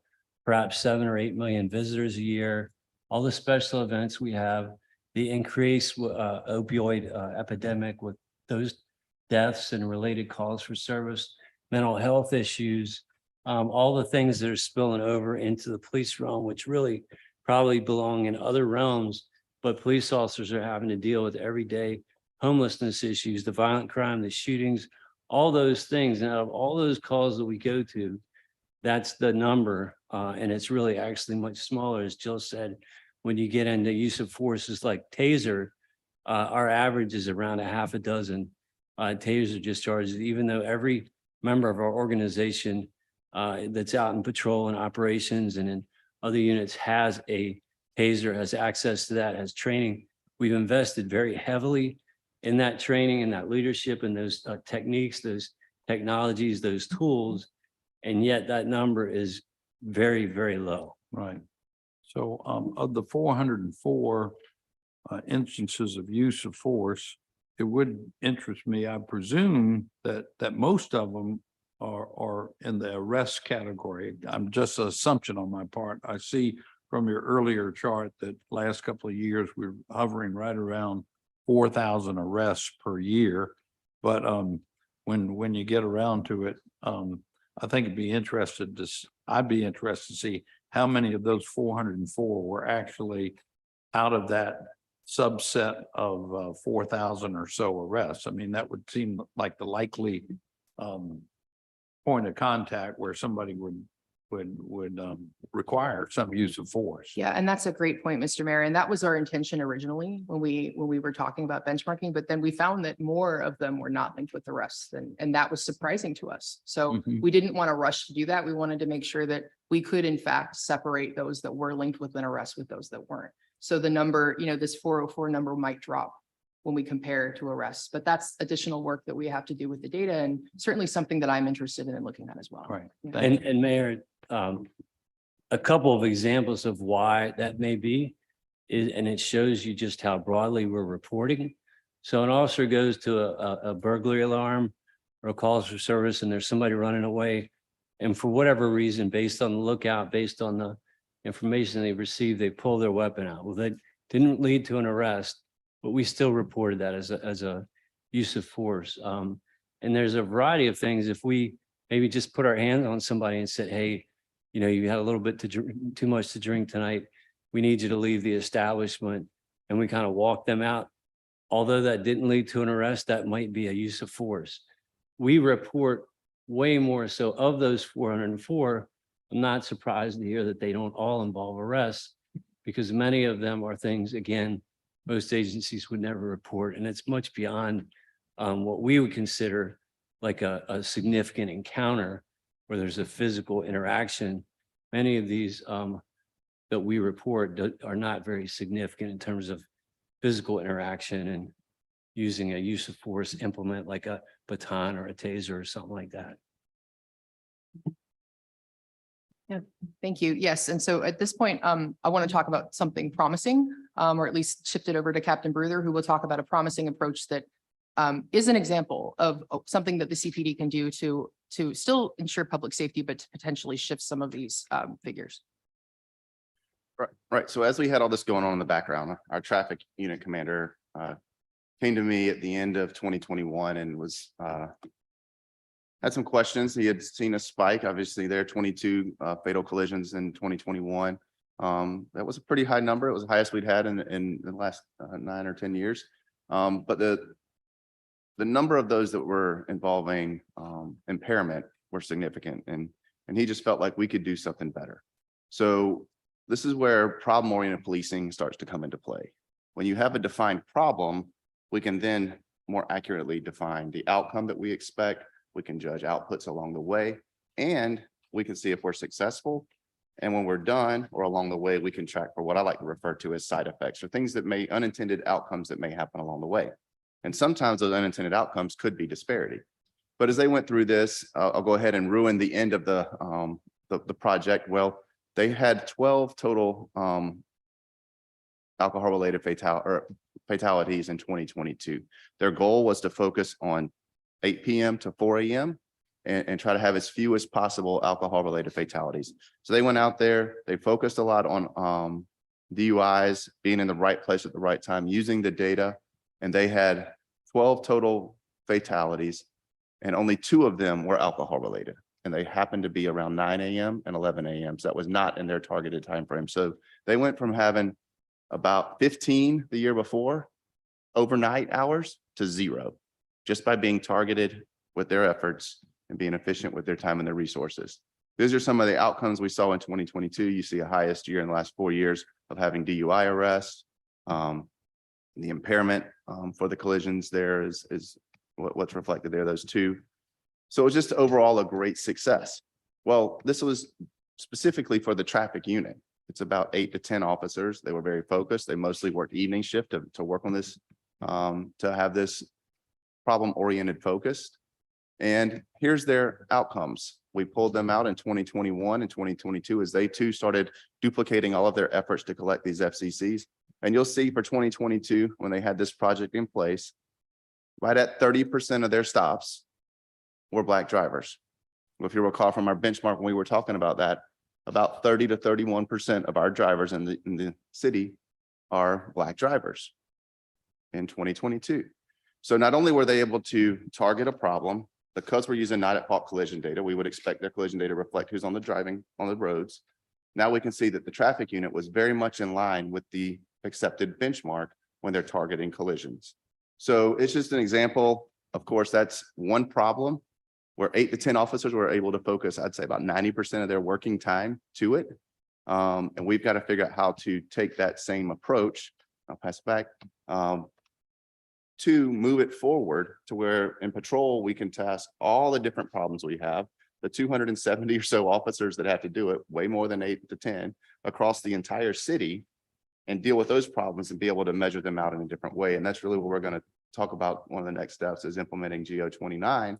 Speaker 8: perhaps 7 or 8 million visitors a year, all the special events we have, the increased opioid epidemic with those deaths and related calls for service, mental health issues, all the things that are spilling over into the police realm, which really probably belong in other realms, but police officers are having to deal with everyday homelessness issues, the violent crime, the shootings, all those things. And out of all those calls that we go to, that's the number. And it's really actually much smaller, as Jill said, when you get into use of forces like taser, our average is around a half a dozen taser discharges, even though every member of our organization that's out in patrol and operations and in other units has a taser, has access to that, has training. We've invested very heavily in that training and that leadership and those techniques, those technologies, those tools. And yet that number is very, very low.
Speaker 4: Right. So of the 404 instances of use of force, it would interest me, I presume that most of them are in the arrest category. I'm just an assumption on my part. I see from your earlier chart that last couple of years we're hovering right around 4,000 arrests per year. But when you get around to it, I think I'd be interested to see how many of those 404 were actually out of that subset of 4,000 or so arrests. I mean, that would seem like the likely point of contact where somebody would require some use of force.
Speaker 9: Yeah, and that's a great point, Mr. Mayor. And that was our intention originally when we were talking about benchmarking, but then we found that more of them were not linked with arrests, and that was surprising to us. So we didn't want to rush to do that. We wanted to make sure that we could in fact separate those that were linked with an arrest with those that weren't. So the number, you know, this 404 number might drop when we compare to arrests, but that's additional work that we have to do with the data and certainly something that I'm interested in looking at as well.
Speaker 4: Right.
Speaker 9: Yeah.
Speaker 8: And Mayor, a couple of examples of why that may be is, and it shows you just how broadly we're reporting. So an officer goes to a burglary alarm or calls for service and there's somebody running away. And for whatever reason, based on the lookout, based on the information they received, they pull their weapon out. Well, that didn't lead to an arrest, but we still reported that as a use of force. And there's a variety of things. If we maybe just put our hands on somebody and said, hey, you know, you had a little bit too much to drink tonight, we need you to leave the establishment, and we kind of walk them out. Although that didn't lead to an arrest, that might be a use of force. We report way more so of those 404, I'm not surprised to hear that they don't all involve arrests, because many of them are things, again, most agencies would never report, and it's much beyond what we would consider like a significant encounter where there's a physical interaction. Many of these that we report are not very significant in terms of physical interaction and using a use of force implement like a baton or a taser or something like that.
Speaker 9: Thank you. Yes. And so at this point, I want to talk about something promising, or at least shift it over to Captain Bruther, who will talk about a promising approach that is an example of something that the CPD can do to still ensure public safety, but to potentially shift some of these figures.
Speaker 10: Right. So as we had all this going on in the background, our traffic unit commander came to me at the end of 2021 and was had some questions. He had seen a spike, obviously there 22 fatal collisions in 2021. That was a pretty high number. It was the highest we'd had in the last 9 or 10 years. But the number of those that were involving impairment were significant, and he just felt like we could do something better. So this is where problem-oriented policing starts to come into play. When you have a defined problem, we can then more accurately define the outcome that we expect. We can judge outputs along the way, and we can see if we're successful. And when we're done or along the way, we can track for what I like to refer to as side effects, or things that unintended outcomes that may happen along the way. And sometimes those unintended outcomes could be disparity. But as they went through this, I'll go ahead and ruin the end of the project. Well, they had 12 total alcohol-related fatalities in 2022. Their goal was to focus on 8 p.m. to 4 a.m. and try to have as few as possible alcohol-related fatalities. So they went out there, they focused a lot on DUIs, being in the right place at the right time, using the data, and they had 12 total fatalities, and only 2 of them were alcohol-related. And they happened to be around 9 a.m. and 11 a.m. So that was not in their targeted time frame. So they went from having about 15 the year before overnight hours to 0, just by being targeted with their efforts and being efficient with their time and their resources. These are some of the outcomes we saw in 2022. You see a highest year in the last 4 years of having DUI arrests. The impairment for the collisions there is what's reflected there, those 2. So it was just overall a great success. Well, this was specifically for the traffic unit. It's about 8 to 10 officers. They were very focused. They mostly worked evening shift to work on this, to have this problem-oriented focused. And here's their outcomes. We pulled them out in 2021 and 2022 as they too started duplicating all of their efforts to collect these FCCs. And you'll see for 2022, when they had this project in place, right at 30% of their stops were Black drivers. If you recall from our benchmark when we were talking about that, about 30 to 31% of our drivers in the city are Black drivers in 2022. So not only were they able to target a problem, because we're using not at fault collision data, we would expect their collision data to reflect who's on the roads. Now we can see that the traffic unit was very much in line with the accepted benchmark when they're targeting collisions. So it's just an example. Of course, that's one problem where 8 to 10 officers were able to focus, I'd say about 90% of their working time to it. And we've got to figure out how to take that same approach, I'll pass it back, to move it forward to where in patrol, we can task all the different problems we have, the 270 or so officers that have to do it, way more than 8 to 10 across the entire city, and deal with those problems and be able to measure them out in a different way. And that's really what we're going to talk about. One of the next steps is implementing GO29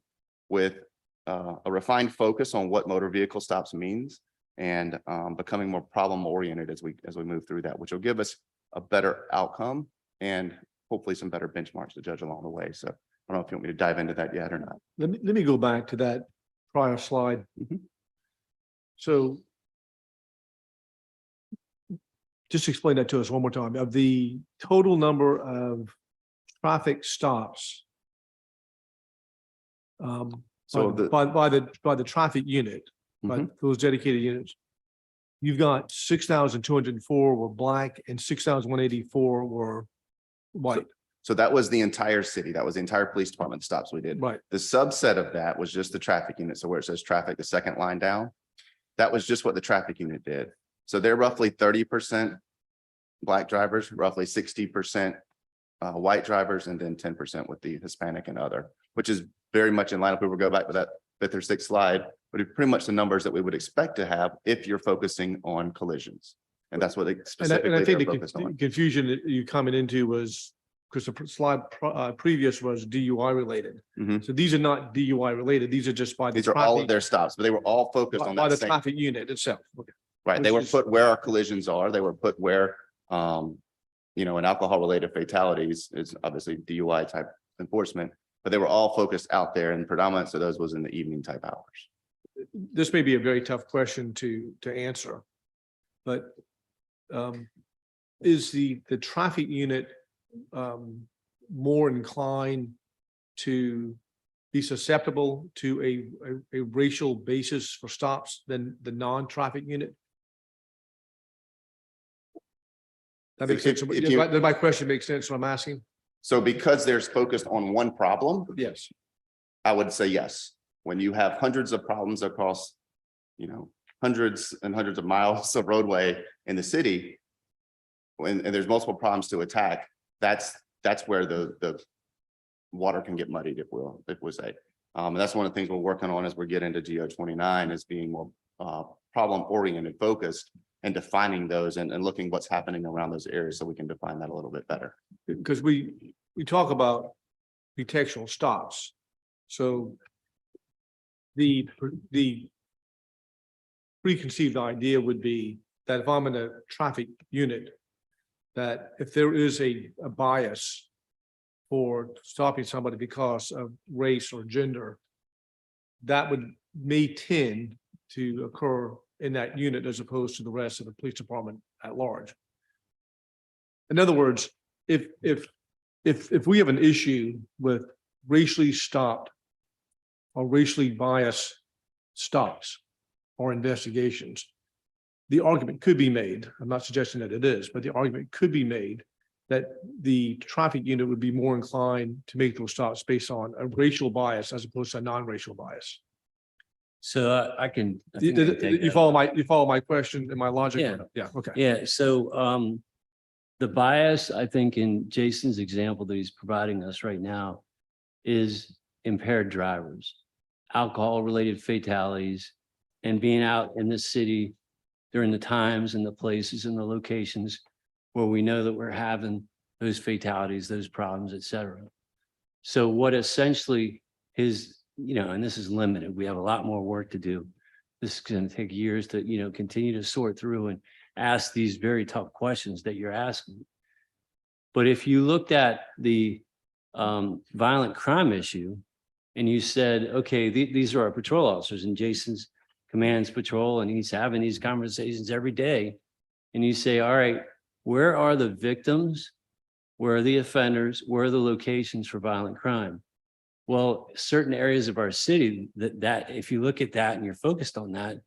Speaker 10: with a refined focus on what motor vehicle stops means, and becoming more problem oriented as we move through that, which will give us a better outcome and hopefully some better benchmarks to judge along the way. So I don't know if you want me to dive into that yet or not.
Speaker 3: Let me go back to that prior slide. So just explain that to us one more time. Of the total number of traffic stops
Speaker 10: So
Speaker 3: by the traffic unit, by those dedicated units, you've got 6,204 were Black and 6,184 were white.
Speaker 10: So that was the entire city. That was the entire police department stops we did.
Speaker 3: Right.
Speaker 10: The subset of that was just the traffic unit. So where it says traffic, the second line down, That was just what the traffic unit did. So they're roughly 30% Black drivers, roughly 60% white drivers, and then 10% with the Hispanic and other, which is very much in line. If we were to go back to that 5th or 6th slide, but it's pretty much the numbers that we would expect to have if you're focusing on collisions. And that's what they
Speaker 3: And I
Speaker 10: specifically
Speaker 3: think
Speaker 10: they're
Speaker 3: the
Speaker 10: focused on.
Speaker 3: confusion that you coming into was, because the slide previous was DUI related.
Speaker 10: Mhm.
Speaker 3: So these are not DUI related. These are just by the
Speaker 10: These are all of
Speaker 3: traffic,
Speaker 10: their stops, but they were all focused on
Speaker 3: by
Speaker 10: that
Speaker 3: the
Speaker 10: same.
Speaker 3: traffic unit itself. Okay.
Speaker 10: Right, they
Speaker 3: which
Speaker 10: were
Speaker 3: is-
Speaker 10: put where our collisions are, they were put where, and alcohol-related fatalities is obviously DUI type enforcement, but they were all focused out there, and predominance of those was in the evening type hours.
Speaker 3: This may be a very tough question to answer, but is the traffic unit more inclined to be susceptible to a racial basis for stops than the non-traffic unit? That makes sense.
Speaker 10: If you-
Speaker 3: My question makes sense, what I'm asking.
Speaker 10: So because they're focused on one problem,
Speaker 3: Yes.
Speaker 10: I would say yes. When you have hundreds of problems across, hundreds and hundreds of miles of roadway in the city, and there's multiple problems to attack, that's where the water can get muddied, if we say. And that's one of the things we're working on as we get into GO 29 is being more problem oriented, focused, and defining those and looking what's happening around those areas so we can define that a little bit better.
Speaker 3: Because we talk about contextual stops. So the preconceived idea would be that if I'm in a traffic unit, that if there is a bias for stopping somebody because of race or gender, that may tend to occur in that unit as opposed to the rest of the police department at large. In other words, if we have an issue with racially stopped or racially biased stops or investigations, the argument could be made, I'm not suggesting that it is, but the argument could be made that the traffic unit would be more inclined to make those stops based on a racial bias as opposed to a non-racial bias.
Speaker 8: So I think I can take
Speaker 3: You
Speaker 8: that.
Speaker 3: follow my question and my logic?
Speaker 8: Yeah.
Speaker 3: Yeah, okay.
Speaker 8: Yeah, so the bias, I think in Jason's example that he's providing us right now is impaired drivers, alcohol-related fatalities, and being out in the city during the times and the places and the locations where we know that we're having those fatalities, those problems, et cetera. So what essentially his, and this is limited, we have a lot more work to do. This is going to take years to, continue to sort through and ask these very tough questions that you're asking. But if you looked at the violent crime issue and you said, okay, these are our patrol officers and Jason's commands patrol and he's having these conversations every day. And you say, all right, where are the victims? Where are the offenders? Where are the locations for violent crime? Well, certain areas of our city that if you look at that and you're focused on that,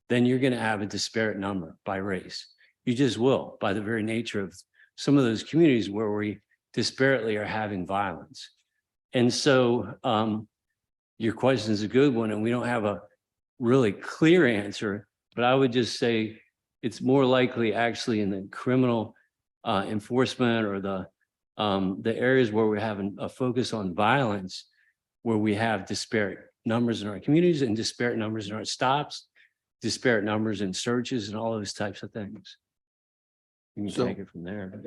Speaker 8: then you're going to have a disparate number by race. You just will, by the very nature of some of those communities where we disparately are having violence. And so your question is a good one, and we don't have a really clear answer, but I would just say it's more likely actually in the criminal enforcement or the areas where we're having a focus on violence, where we have disparate numbers in our communities and disparate numbers in our stops, disparate numbers in searches and all those types of things. You can
Speaker 4: So-
Speaker 8: take it from there.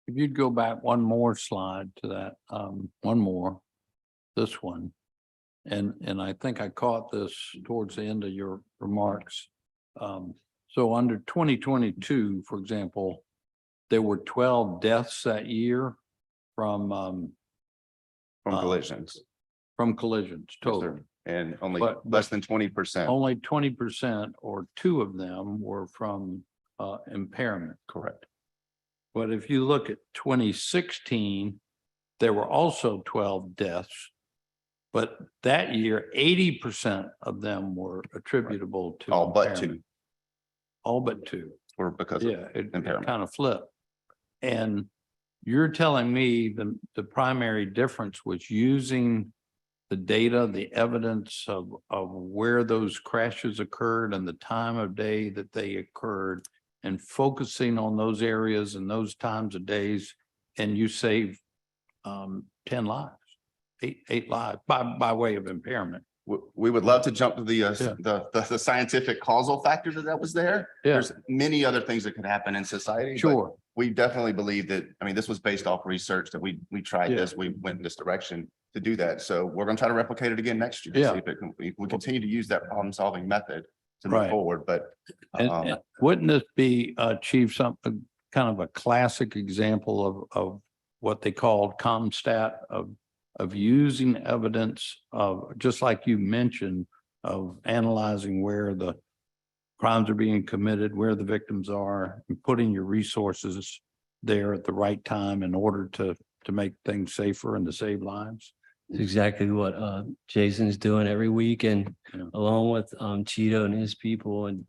Speaker 4: If you'd go back one more slide to that, one more, this one. And I think I caught this towards the end of your remarks. So under 2022, for example, there were 12 deaths that year from
Speaker 10: Collisions.
Speaker 4: from collisions
Speaker 10: Yes,
Speaker 4: total.
Speaker 10: sir. And only
Speaker 4: But-
Speaker 10: less than 20%.
Speaker 4: Only 20% or 2 of them were from impairment.
Speaker 10: Correct.
Speaker 4: But if you look at 2016, there were also 12 deaths. But that year, 80% of them were attributable to
Speaker 10: All but
Speaker 4: impairment.
Speaker 10: 2
Speaker 4: All but 2.
Speaker 10: or because of
Speaker 4: Yeah, it
Speaker 10: impairment.
Speaker 4: kind of flipped. And you're telling me the primary difference was using the data, the evidence of where those crashes occurred and the time of day that they occurred, and focusing on those areas and those times of days, and you save 10 lives, eight lives by way of impairment.
Speaker 10: We would love to jump to the scientific causal factor that was there.
Speaker 4: Yeah.
Speaker 10: There's many other things that could happen in society. but
Speaker 4: Sure.
Speaker 10: We definitely believe that, I mean, this was based off research that we tried
Speaker 4: Yeah.
Speaker 10: this, we went in this direction to do that. So we're going to try to replicate it again next year.
Speaker 4: Yeah.
Speaker 10: See if it can, we continue to use that problem solving method to move
Speaker 4: Right.
Speaker 10: forward, but
Speaker 4: And wouldn't this be, Chief, something kind of a classic example of what they called ComStat of using evidence of, just like you mentioned, of analyzing where the crimes are being committed, where the victims are, and putting your resources there at the right time in order to make things safer and to save lives?
Speaker 8: It's exactly what Jason's doing every week, and
Speaker 4: Yeah.
Speaker 8: along with Cheeto and his people and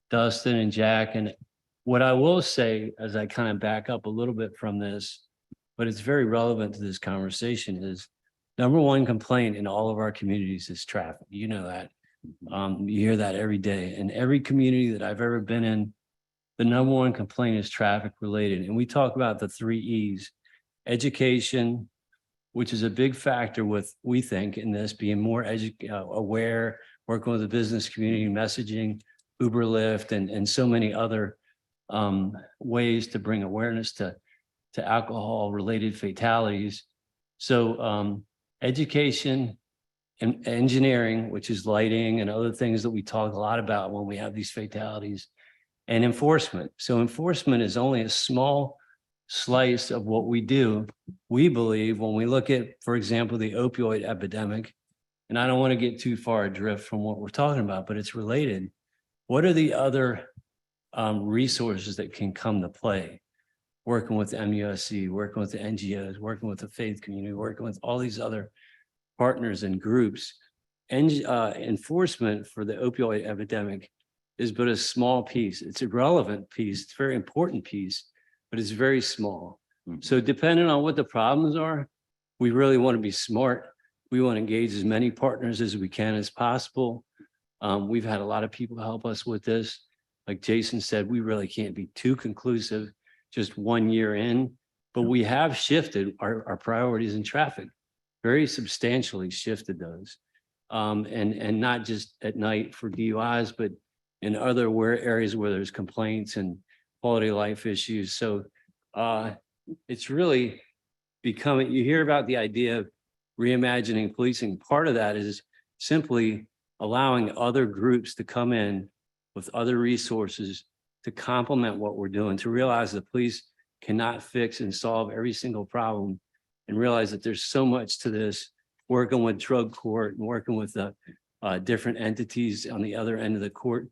Speaker 8: Dustin and Jack. And what I will say, as I kind of back up a little bit from this, but it's very relevant to this conversation, is number one complaint in all of our communities is traffic. You know that. You hear that every day. In every community that I've ever been in, the number one complaint is traffic related. And we talk about the 3 E's: education, which is a big factor with, we think, in this, being more aware, working with the business community, messaging, Uber, Lyft, and so many other ways to bring awareness to alcohol related fatalities. So education and engineering, which is lighting and other things that we talk a lot about when we have these fatalities, and enforcement. So enforcement is only a small slice of what we do. We believe when we look at, for example, the opioid epidemic, and I don't want to get too far adrift from what we're talking about, but it's related. What are the other resources that can come to play? Working with MUSC, working with the NGOs, working with the faith community, working with all these other partners and groups. And enforcement for the opioid epidemic is but a small piece. It's a relevant piece. It's a very important piece, but it's very small. So depending on what the problems are, we really want to be smart. We want to engage as many partners as we can as possible. We've had a lot of people help us with this. Like Jason said, we really can't be too conclusive just 1 year in, but we have shifted our priorities in traffic, very substantially shifted those. And not just at night for DUIs, but in other areas where there's complaints and quality of life issues. So it's really becoming, you hear about the idea of reimagining policing. Part of that is simply allowing other groups to come in with other resources to complement what we're doing, to realize the police cannot fix and solve every single problem, and realize that there's so much to this, working with drug court and working with the different entities on the other end of the court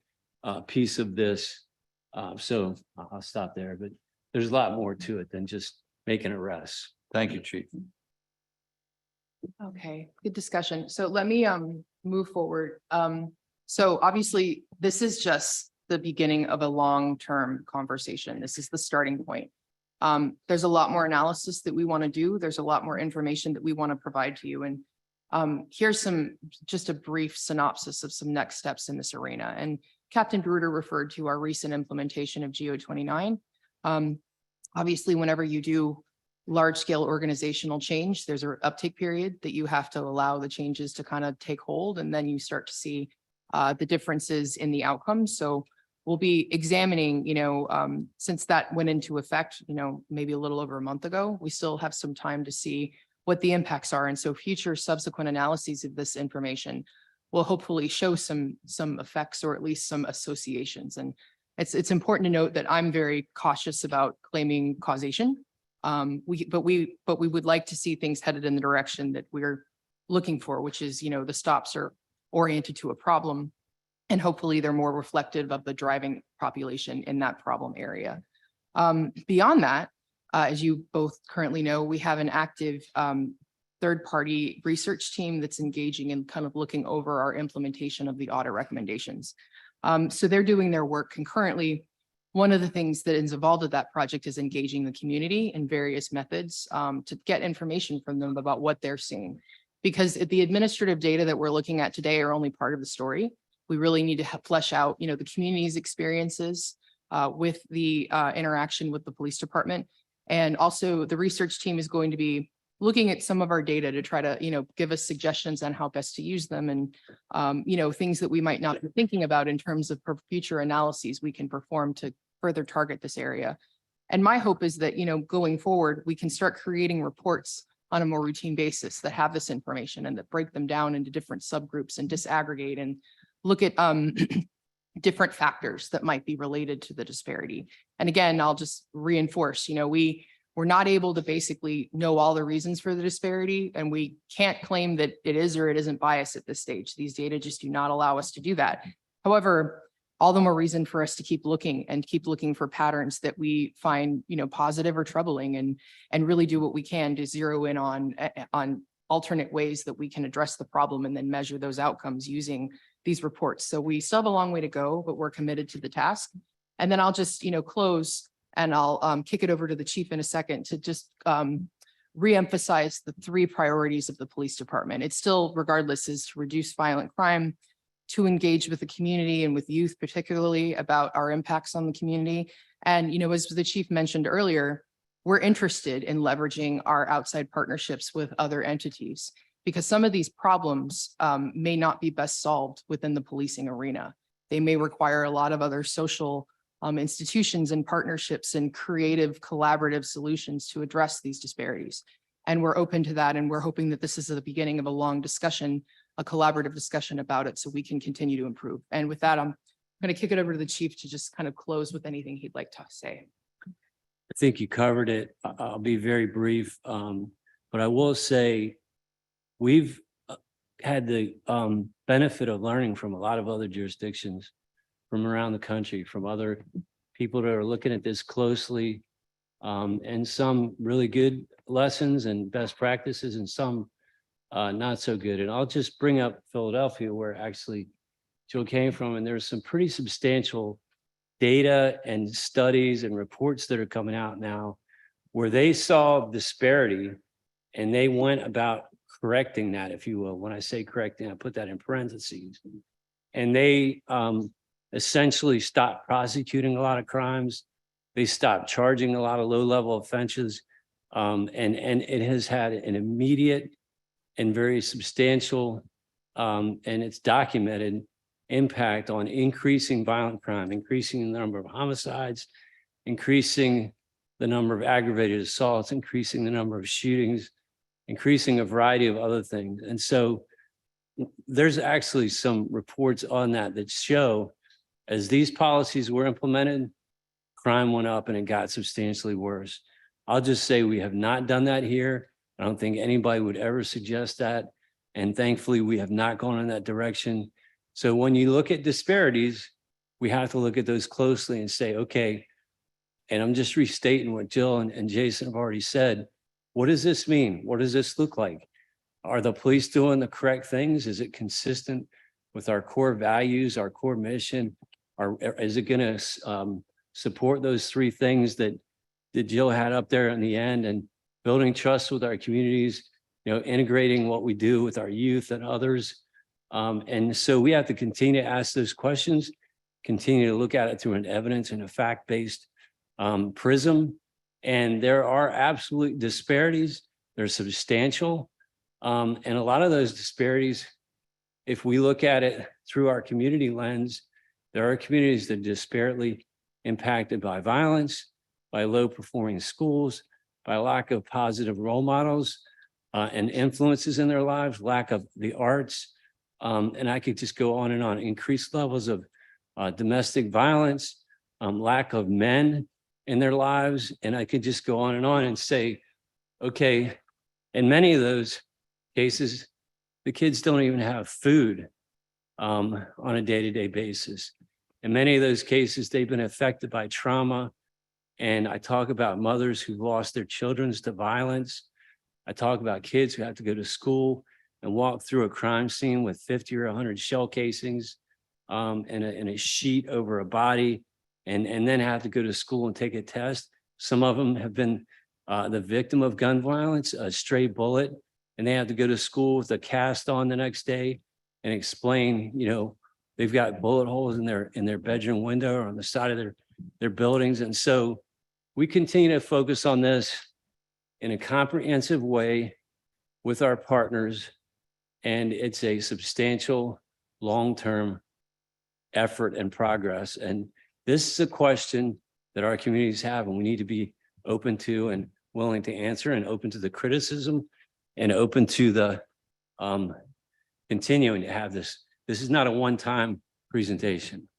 Speaker 8: piece of this. So I'll stop there, but there's a lot more to it than just making arrests.
Speaker 4: Thank you, Chief.
Speaker 9: Okay, good discussion. So let me move forward. So obviously, this is just the beginning of a long-term conversation. This is the starting point. There's a lot more analysis that we want to do. There's a lot more information that we want to provide to you. And here's just a brief synopsis of some next steps in this arena. And Captain Bruder referred to our recent implementation of GO29. Obviously, whenever you do large-scale organizational change, there's an uptake period that you have to allow the changes to kind of take hold, and then you start to see the differences in the outcomes. So we'll be examining, since that went into effect, maybe a little over a month ago, we still have some time to see what the impacts are. And so future subsequent analyses of this information will hopefully show some effects, or at least some associations. And it's important to note that I'm very cautious about claiming causation. But we would like to see things headed in the direction that we're looking for, which is, the stops are oriented to a problem, and hopefully they're more reflective of the driving population in that problem area. Beyond that, as you both currently know, we have an active third-party research team that's engaging and kind of looking over our implementation of the audit recommendations. So they're doing their work concurrently. One of the things that is involved with that project is engaging the community in various methods to get information from them about what they're seeing. because the administrative data that we're looking at today are only part of the story. We really need to flesh out, the community's experiences with the interaction with the police department. And also the research team is going to be looking at some of our data to try to, give us suggestions on how best to use them and, things that we might not be thinking about in terms of future analyses we can perform to further target this area. And my hope is that, going forward, we can start creating reports on a more routine basis that have this information and that break them down into different subgroups and disaggregate and look at different factors that might be related to the disparity. And again, I'll just reinforce, we're not able to basically know all the reasons for the disparity, and we can't claim that it is or it isn't biased at this stage. These data just do not allow us to do that. However, all the more reason for us to keep looking for patterns that we find, positive or troubling, and really do what we can to zero in on alternate ways that we can address the problem and then measure those outcomes using these reports. So we still have a long way to go, but we're committed to the task. And then I'll just, close, and I'll kick it over to the chief in a second to just reemphasize the 3 priorities of the police department. It still, regardless, is to reduce violent crime, to engage with the community and with youth, particularly about our impacts on the community. And, as the chief mentioned earlier, we're interested in leveraging our outside partnerships with other entities, because some of these problems may not be best solved within the policing arena. They may require a lot of other social institutions and partnerships and creative collaborative solutions to address these disparities. And we're open to that. And we're hoping that this is the beginning of a long discussion, a collaborative discussion about it, so we can continue to improve. And with that, I'm going to kick it over to the chief to just kind of close with anything he'd like to say.
Speaker 8: I think you covered it. I'll be very brief. But I will say we've had the benefit of learning from a lot of other jurisdictions from around the country, from other people that are looking at this closely, and some really good lessons and best practices, and some not so good. And I'll just bring up Philadelphia, where actually Jill came from, and there's some pretty substantial data and studies and reports that are coming out now where they saw disparity and they went about correcting that, if you will. When I say correcting, I put that in parentheses. And they essentially stopped prosecuting a lot of crimes. They stopped charging a lot of low-level offenses. And it has had an immediate and very substantial, and it's documented, impact on increasing violent crime, increasing the number of homicides, increasing the number of aggravated assaults, increasing the number of shootings, increasing a variety of other things. And so there's actually some reports on that show as these policies were implemented, crime went up and it got substantially worse. I'll just say we have not done that here. I don't think anybody would ever suggest that. And thankfully, we have not gone in that direction. So when you look at disparities, we have to look at those closely and say, okay, and I'm just restating what Jill and Jason have already said. What does this mean? What does this look like? Are the police doing the correct things? Is it consistent with our core values, our core mission? Is it going to support those 3 things that Jill had up there in the end, and building trust with our communities, integrating what we do with our youth and others? And so we have to continue to ask those questions, continue to look at it through an evidence and a fact-based prism. And there are absolute disparities. They're substantial. And a lot of those disparities, if we look at it through our community lens, there are communities that are disparately impacted by violence, by low-performing schools, by lack of positive role models and influences in their lives, lack of the arts. And I could just go on and on. Increased levels of domestic violence, lack of men in their lives. And I could just go on and say, okay, in many of those cases, the kids don't even have food on a day-to-day basis. In many of those cases, they've been affected by trauma. And I talk about mothers who lost their children to violence. I talk about kids who have to go to school and walk through a crime scene with 50 or 100 shell casings and a sheet over a body, and then have to go to school and take a test. Some of them have been the victim of gun violence, a stray bullet and they have to go to school with a cast on the next day and explain, they've got bullet holes in their bedroom window or on the side of their buildings. And so we continue to focus on this in a comprehensive way with our partners. And it's a substantial long-term effort and progress. And this is a question that our communities have, and we need to be open to and willing to answer, and open to the criticism, and open to the continuing to have this. This is not a one-time presentation.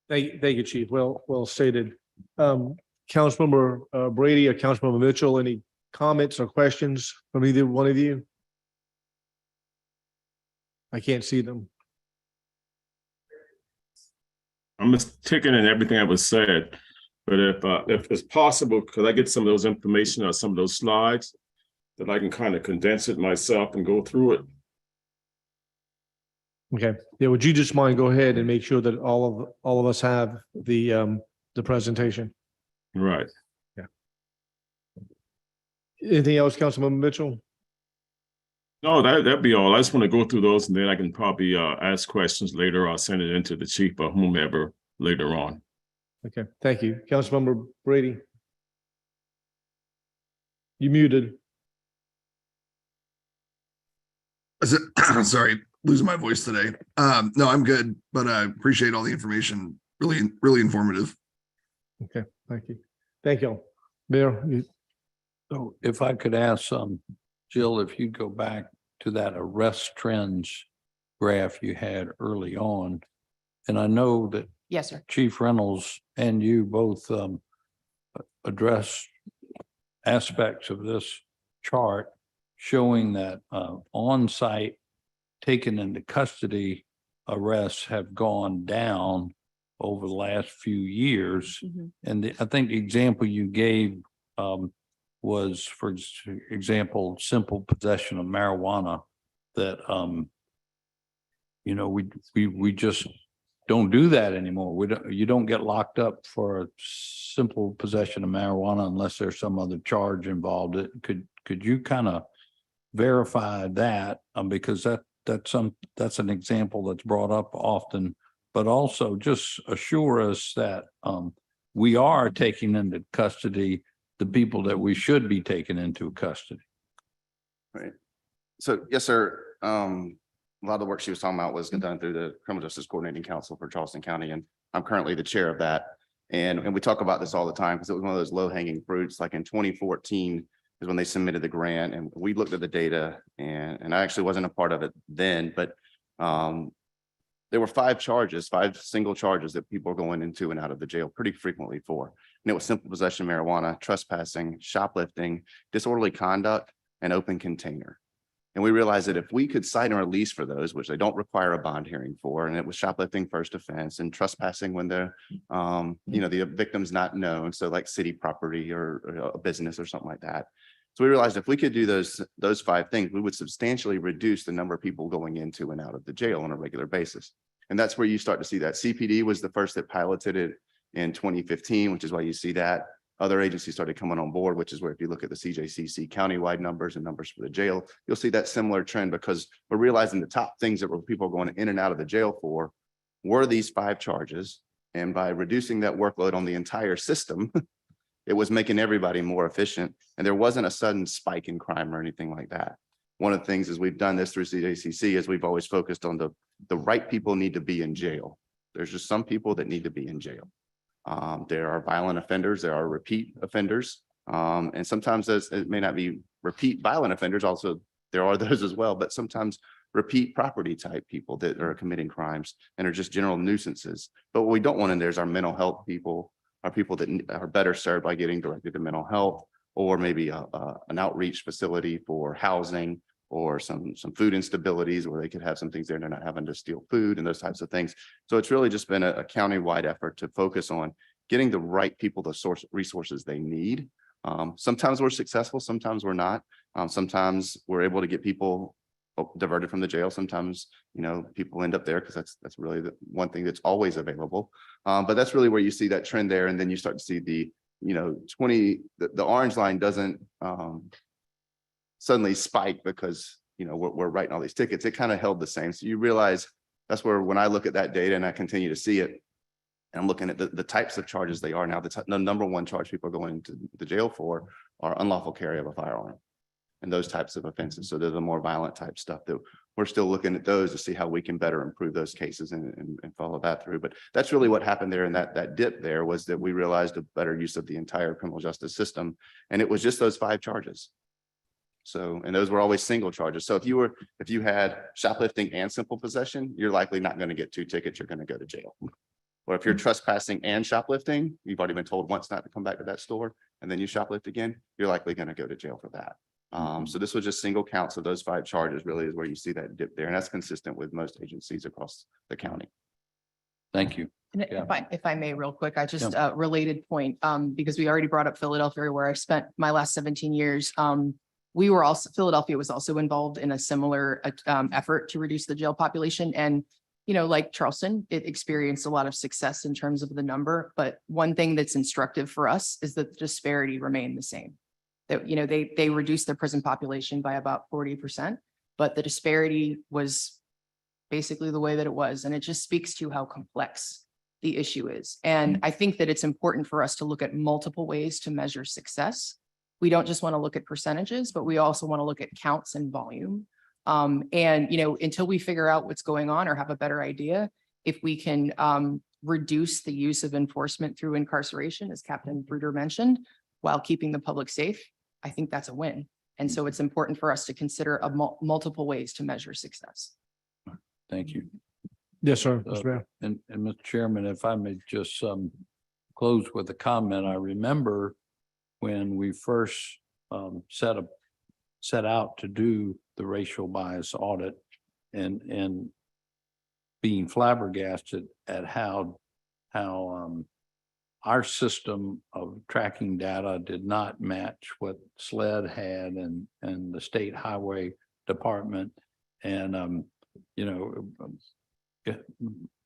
Speaker 3: Thank you, Chief. Well stated. Councilmember Brady or Councilmember Mitchell, any comments or questions from either one of you? I can't see them.
Speaker 11: I'm just taking in everything that was said, but if it's possible, could I get some of those information or some of those slides that I can kind of condense it myself and go through it?
Speaker 3: Okay. Yeah. Would you just mind go ahead and make sure that all of us have the presentation?
Speaker 11: Right.
Speaker 3: Yeah. Anything else, Councilmember Mitchell?
Speaker 11: No, that'd be all. I just want to go through those, and then I can probably ask questions later. I'll send it into the chief or whomever later on.
Speaker 3: Okay. Thank you. Councilmember Brady. You muted.
Speaker 12: Sorry, losing my voice today. No, I'm good, but I appreciate all the information. Really, really informative.
Speaker 3: Okay. Thank you. Thank you. Mayor.
Speaker 4: So if I could ask Jill, if you go back to that arrest trends graph you had early on, and I know that
Speaker 9: Yes, sir.
Speaker 4: Chief Reynolds and you both address aspects of this chart showing that on-site taken into custody arrests have gone down over the last few years.
Speaker 9: Mm-hmm.
Speaker 4: And I think the example you gave was, for example, simple possession of marijuana that, we just don't do that anymore. You don't get locked up for a simple possession of marijuana unless there's some other charge involved. Could you kind of verify that? Because that's an example that's brought up often, but also just assure us that we are taking into custody the people that we should be taking into custody.
Speaker 10: Right. So, yes, sir. A lot of the work she was talking about was done through the Criminal Justice Coordinating Council for Charleston County, and I'm currently the chair of that. And we talk about this all the time because it was one of those low-hanging fruits. Like in 2014 is when they submitted the grant, and we looked at the data, and I actually wasn't a part of it then, but there were 5 single charges that people are going into and out of the jail pretty frequently for. And it was simple possession of marijuana, trespassing, shoplifting, disorderly conduct, and open container. And we realized that if we could cite and release for those, which they don't require a bond hearing for, and it was shoplifting first offense and trespassing when the victim's not known. So like city property or a business or something like that. So we realized if we could do those 5 things, we would substantially reduce the number of people going into and out of the jail on a regular basis. And that's where you start to see that. CPD was the first that piloted it in 2015, which is why you see that. Other agencies started coming on board, which is where if you look at the CJCC countywide numbers and numbers for the jail, you'll see that similar trend, because we're realizing the top things that people are going in and out of the jail for were these 5 charges. And by reducing that workload on the entire system, it was making everybody more efficient. And there wasn't a sudden spike in crime or anything like that. One of the things is we've done this through CJCC is we've always focused on the right people need to be in jail. There's just some people that need to be in jail. There are violent offenders, there are repeat offenders, and sometimes it may not be repeat violent offenders. Also, there are those as well, but sometimes repeat property type people that are committing crimes and are just general nuisances. But what we don't want in there is our mental health people, are people that are better served by getting directed to mental health, or maybe an outreach facility for housing, or some food instabilities where they could have some things there and they're not having to steal food and those types of things. So it's really just been a county-wide effort to focus on getting the right people the source resources they need. Sometimes we're successful, sometimes we're not. Sometimes we're able to get people diverted from the jail. Sometimes, people end up there because that's really the one thing that's always available. But that's really where you see that trend there. And then you start to see the orange line doesn't suddenly spike because, we're writing all these tickets. It kind of held the same. So you realize that's where, when I look at that data and I continue to see it, and I'm looking at the types of charges they are now, the number one charge people are going to the jail for are unlawful carry of a firearm and those types of offenses. So they're the more violent type stuff that we're still looking at those to see how we can better improve those cases and follow that through. But that's really what happened there. And that dip there was that we realized a better use of the entire criminal justice system. And it was just those 5 charges. So, and those were always single charges. So if you had shoplifting and simple possession, you're likely not going to get 2 tickets. You're going to go to jail. Or if you're trespassing and shoplifting, you've already been told once not to come back to that store, and then you shoplift again, you're likely going to go to jail for that. So this was just single counts of those 5 charges really is where you see that dip there. And that's consistent with most agencies across the county.
Speaker 4: Thank you.
Speaker 9: And
Speaker 4: Yeah.
Speaker 9: if I may, real quick, I just related point, because we already brought up Philadelphia, where I spent my last 17 years. Philadelphia was also involved in a similar effort to reduce the jail population. And, like Charleston, it experienced a lot of success in terms of the number. But one thing that's instructive for us is that the disparity remained the same. That, they reduced their prison population by about 40%, but the disparity was basically the way that it was. And it just speaks to how complex the issue is. And I think that it's important for us to look at multiple ways to measure success. We don't just want to look at percentages, but we also want to look at counts and volume. Until we figure out what's going on or have a better idea, if we can reduce the use of enforcement through incarceration, as Captain Bruder mentioned, while keeping the public safe, I think that's a win. And so it's important for us to consider multiple ways to measure success.
Speaker 4: Thank you.
Speaker 3: Yes, sir. Mr. Mayor.
Speaker 4: And Mr. Chairman, if I may just close with a comment. I remember when we first set out to do the racial bias audit and being flabbergasted at how our system of tracking data did not match what SLED had and the State Highway Department. And,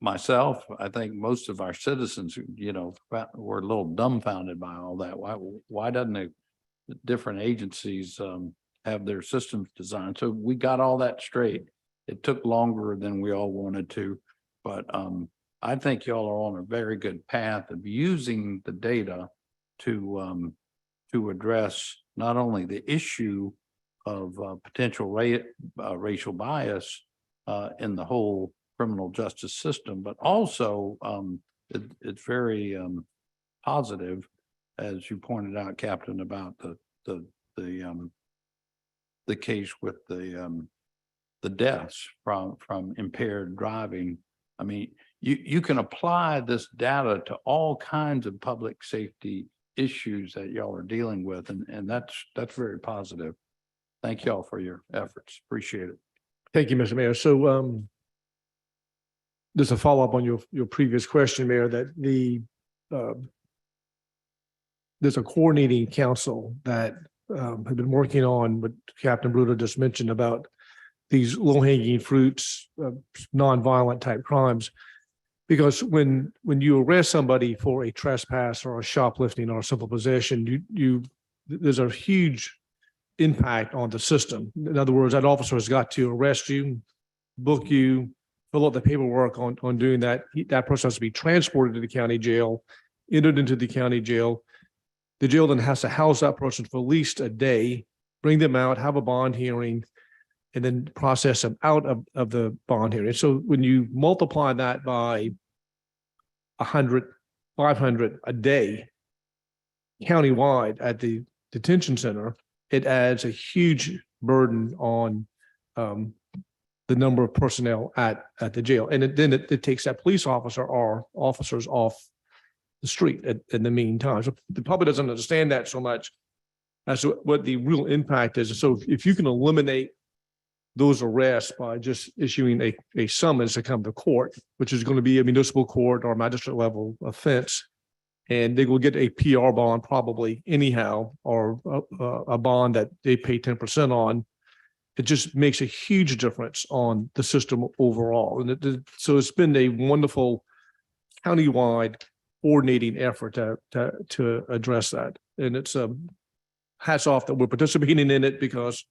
Speaker 4: myself, I think most of our citizens, were a little dumbfounded by all that. Why doesn't the different agencies have their systems designed? So we got all that straight. It took longer than we all wanted to, but I think y'all are on a very good path of using the data to address not only the issue of potential racial bias in the whole criminal justice system, but also it's very positive, as you pointed out, Captain, about the case with the deaths from impaired driving. I mean, you can apply this data to all kinds of public safety issues that y'all are dealing with, and that's very positive. Thank y'all for your efforts. Appreciate it.
Speaker 3: Thank you, Mr. Mayor. So just a follow-up on your previous question, Mayor, that there's a coordinating council that have been working on what Captain Bruder just mentioned about these low-hanging fruits, non-violent type crimes. Because when you arrest somebody for a trespass or a shoplifting or a simple possession, there's a huge impact on the system. In other words, that officer has got to arrest you, book you, fill out the paperwork on doing that. That person has to be transported to the county jail, entered into the county jail. The jail then has to house that person for at least a day, bring them out, have a bond hearing, and then process them out of the bond hearing. So when you multiply that by 100, 500 a day countywide at the detention center, it adds a huge burden on the number of personnel at the jail. And then it takes that police officer or officers off the street in the meantime. So the public doesn't understand that so much as to what the real impact is. So if you can eliminate those arrests by just issuing a summons to come to court, which is going to be a municipal court or magistrate level offense, and they will get a PR bond probably anyhow, or a bond that they pay 10% on, it just makes a huge difference on the system overall. And so it's been a wonderful countywide coordinating effort to address that. And it's hats off that we're participating in it, because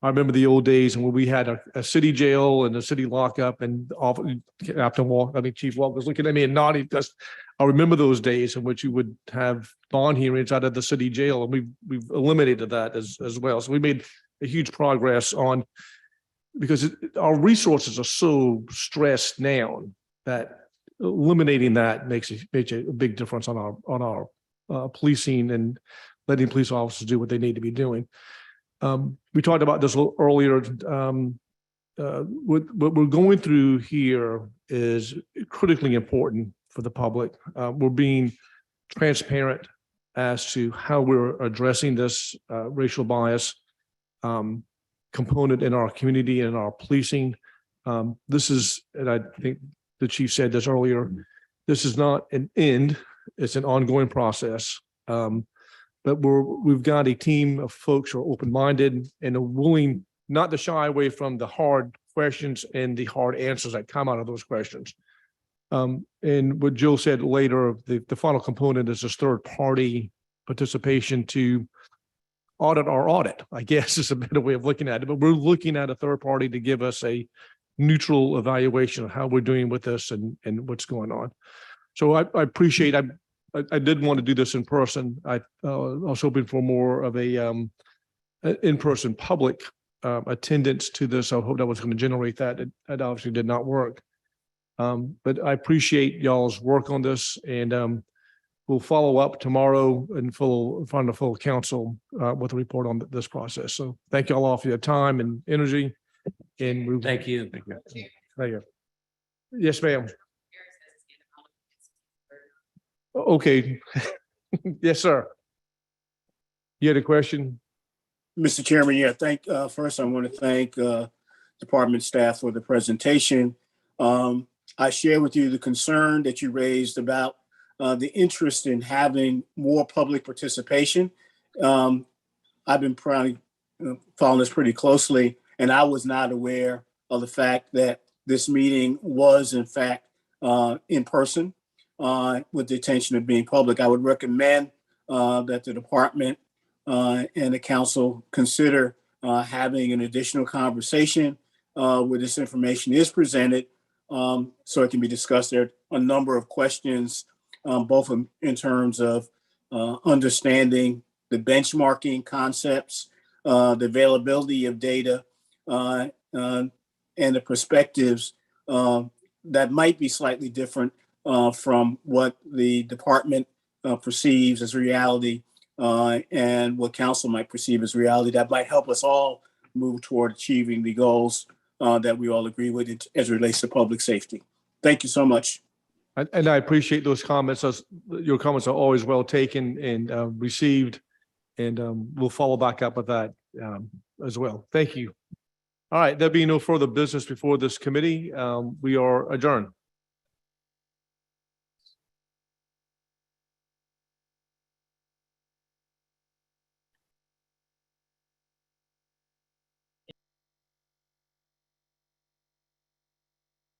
Speaker 3: I remember the old days when we had a city jail and a city lockup and Chief Walker was looking at me and nodding because I remember those days in which you would have bond hearings out of the city jail, and we've eliminated that as well. So we made a huge progress on, because our resources are so stressed now that eliminating that makes a big difference on our policing and letting police officers do what they need to be doing. We talked about this a little earlier. What we're going through here is critically important for the public. We're being transparent as to how we're addressing this racial bias component in our community and our policing. This is, and I think the chief said this earlier, this is not an end, it's an ongoing process. But we've got a team of folks who are open-minded and are willing not to shy away from the hard questions and the hard answers that come out of those questions. And what Jill said later, the final component is this third-party participation to audit our audit, I guess is a better way of looking at it. But we're looking at a third party to give us a neutral evaluation of how we're doing with this and what's going on. So I appreciate, I did want to do this in person. I was hoping for more of a in-person public attendance to this. I hoped I was going to generate that. It obviously did not work. But I appreciate y'all's work on this, and we'll follow up tomorrow in front of full council with a report on this process. So thank you all for your time and energy. And
Speaker 8: Thank you.
Speaker 3: Thank you. Yes, ma'am. Okay. Yes, sir. You had a question?
Speaker 13: Mr. Chairman, first I want to thank department staff for the presentation. I share with you the concern that you raised about the interest in having more public participation. I've been following this pretty closely, and I was not aware of the fact that this meeting was in fact in person with the intention of being public. I would recommend that the department and the council consider having an additional conversation where this information is presented so it can be discussed. There are a number of questions, both in terms of understanding the benchmarking concepts, the availability of data, and the perspectives that might be slightly different from what the department perceives as reality and what council might perceive as reality. That might help us all move toward achieving the goals that we all agree with as it relates to public safety. Thank you so much.
Speaker 3: And I appreciate those comments. Your comments are always well taken and received, and we'll follow back up with that as well. Thank you. All right, there being no further business before this committee, we are adjourned.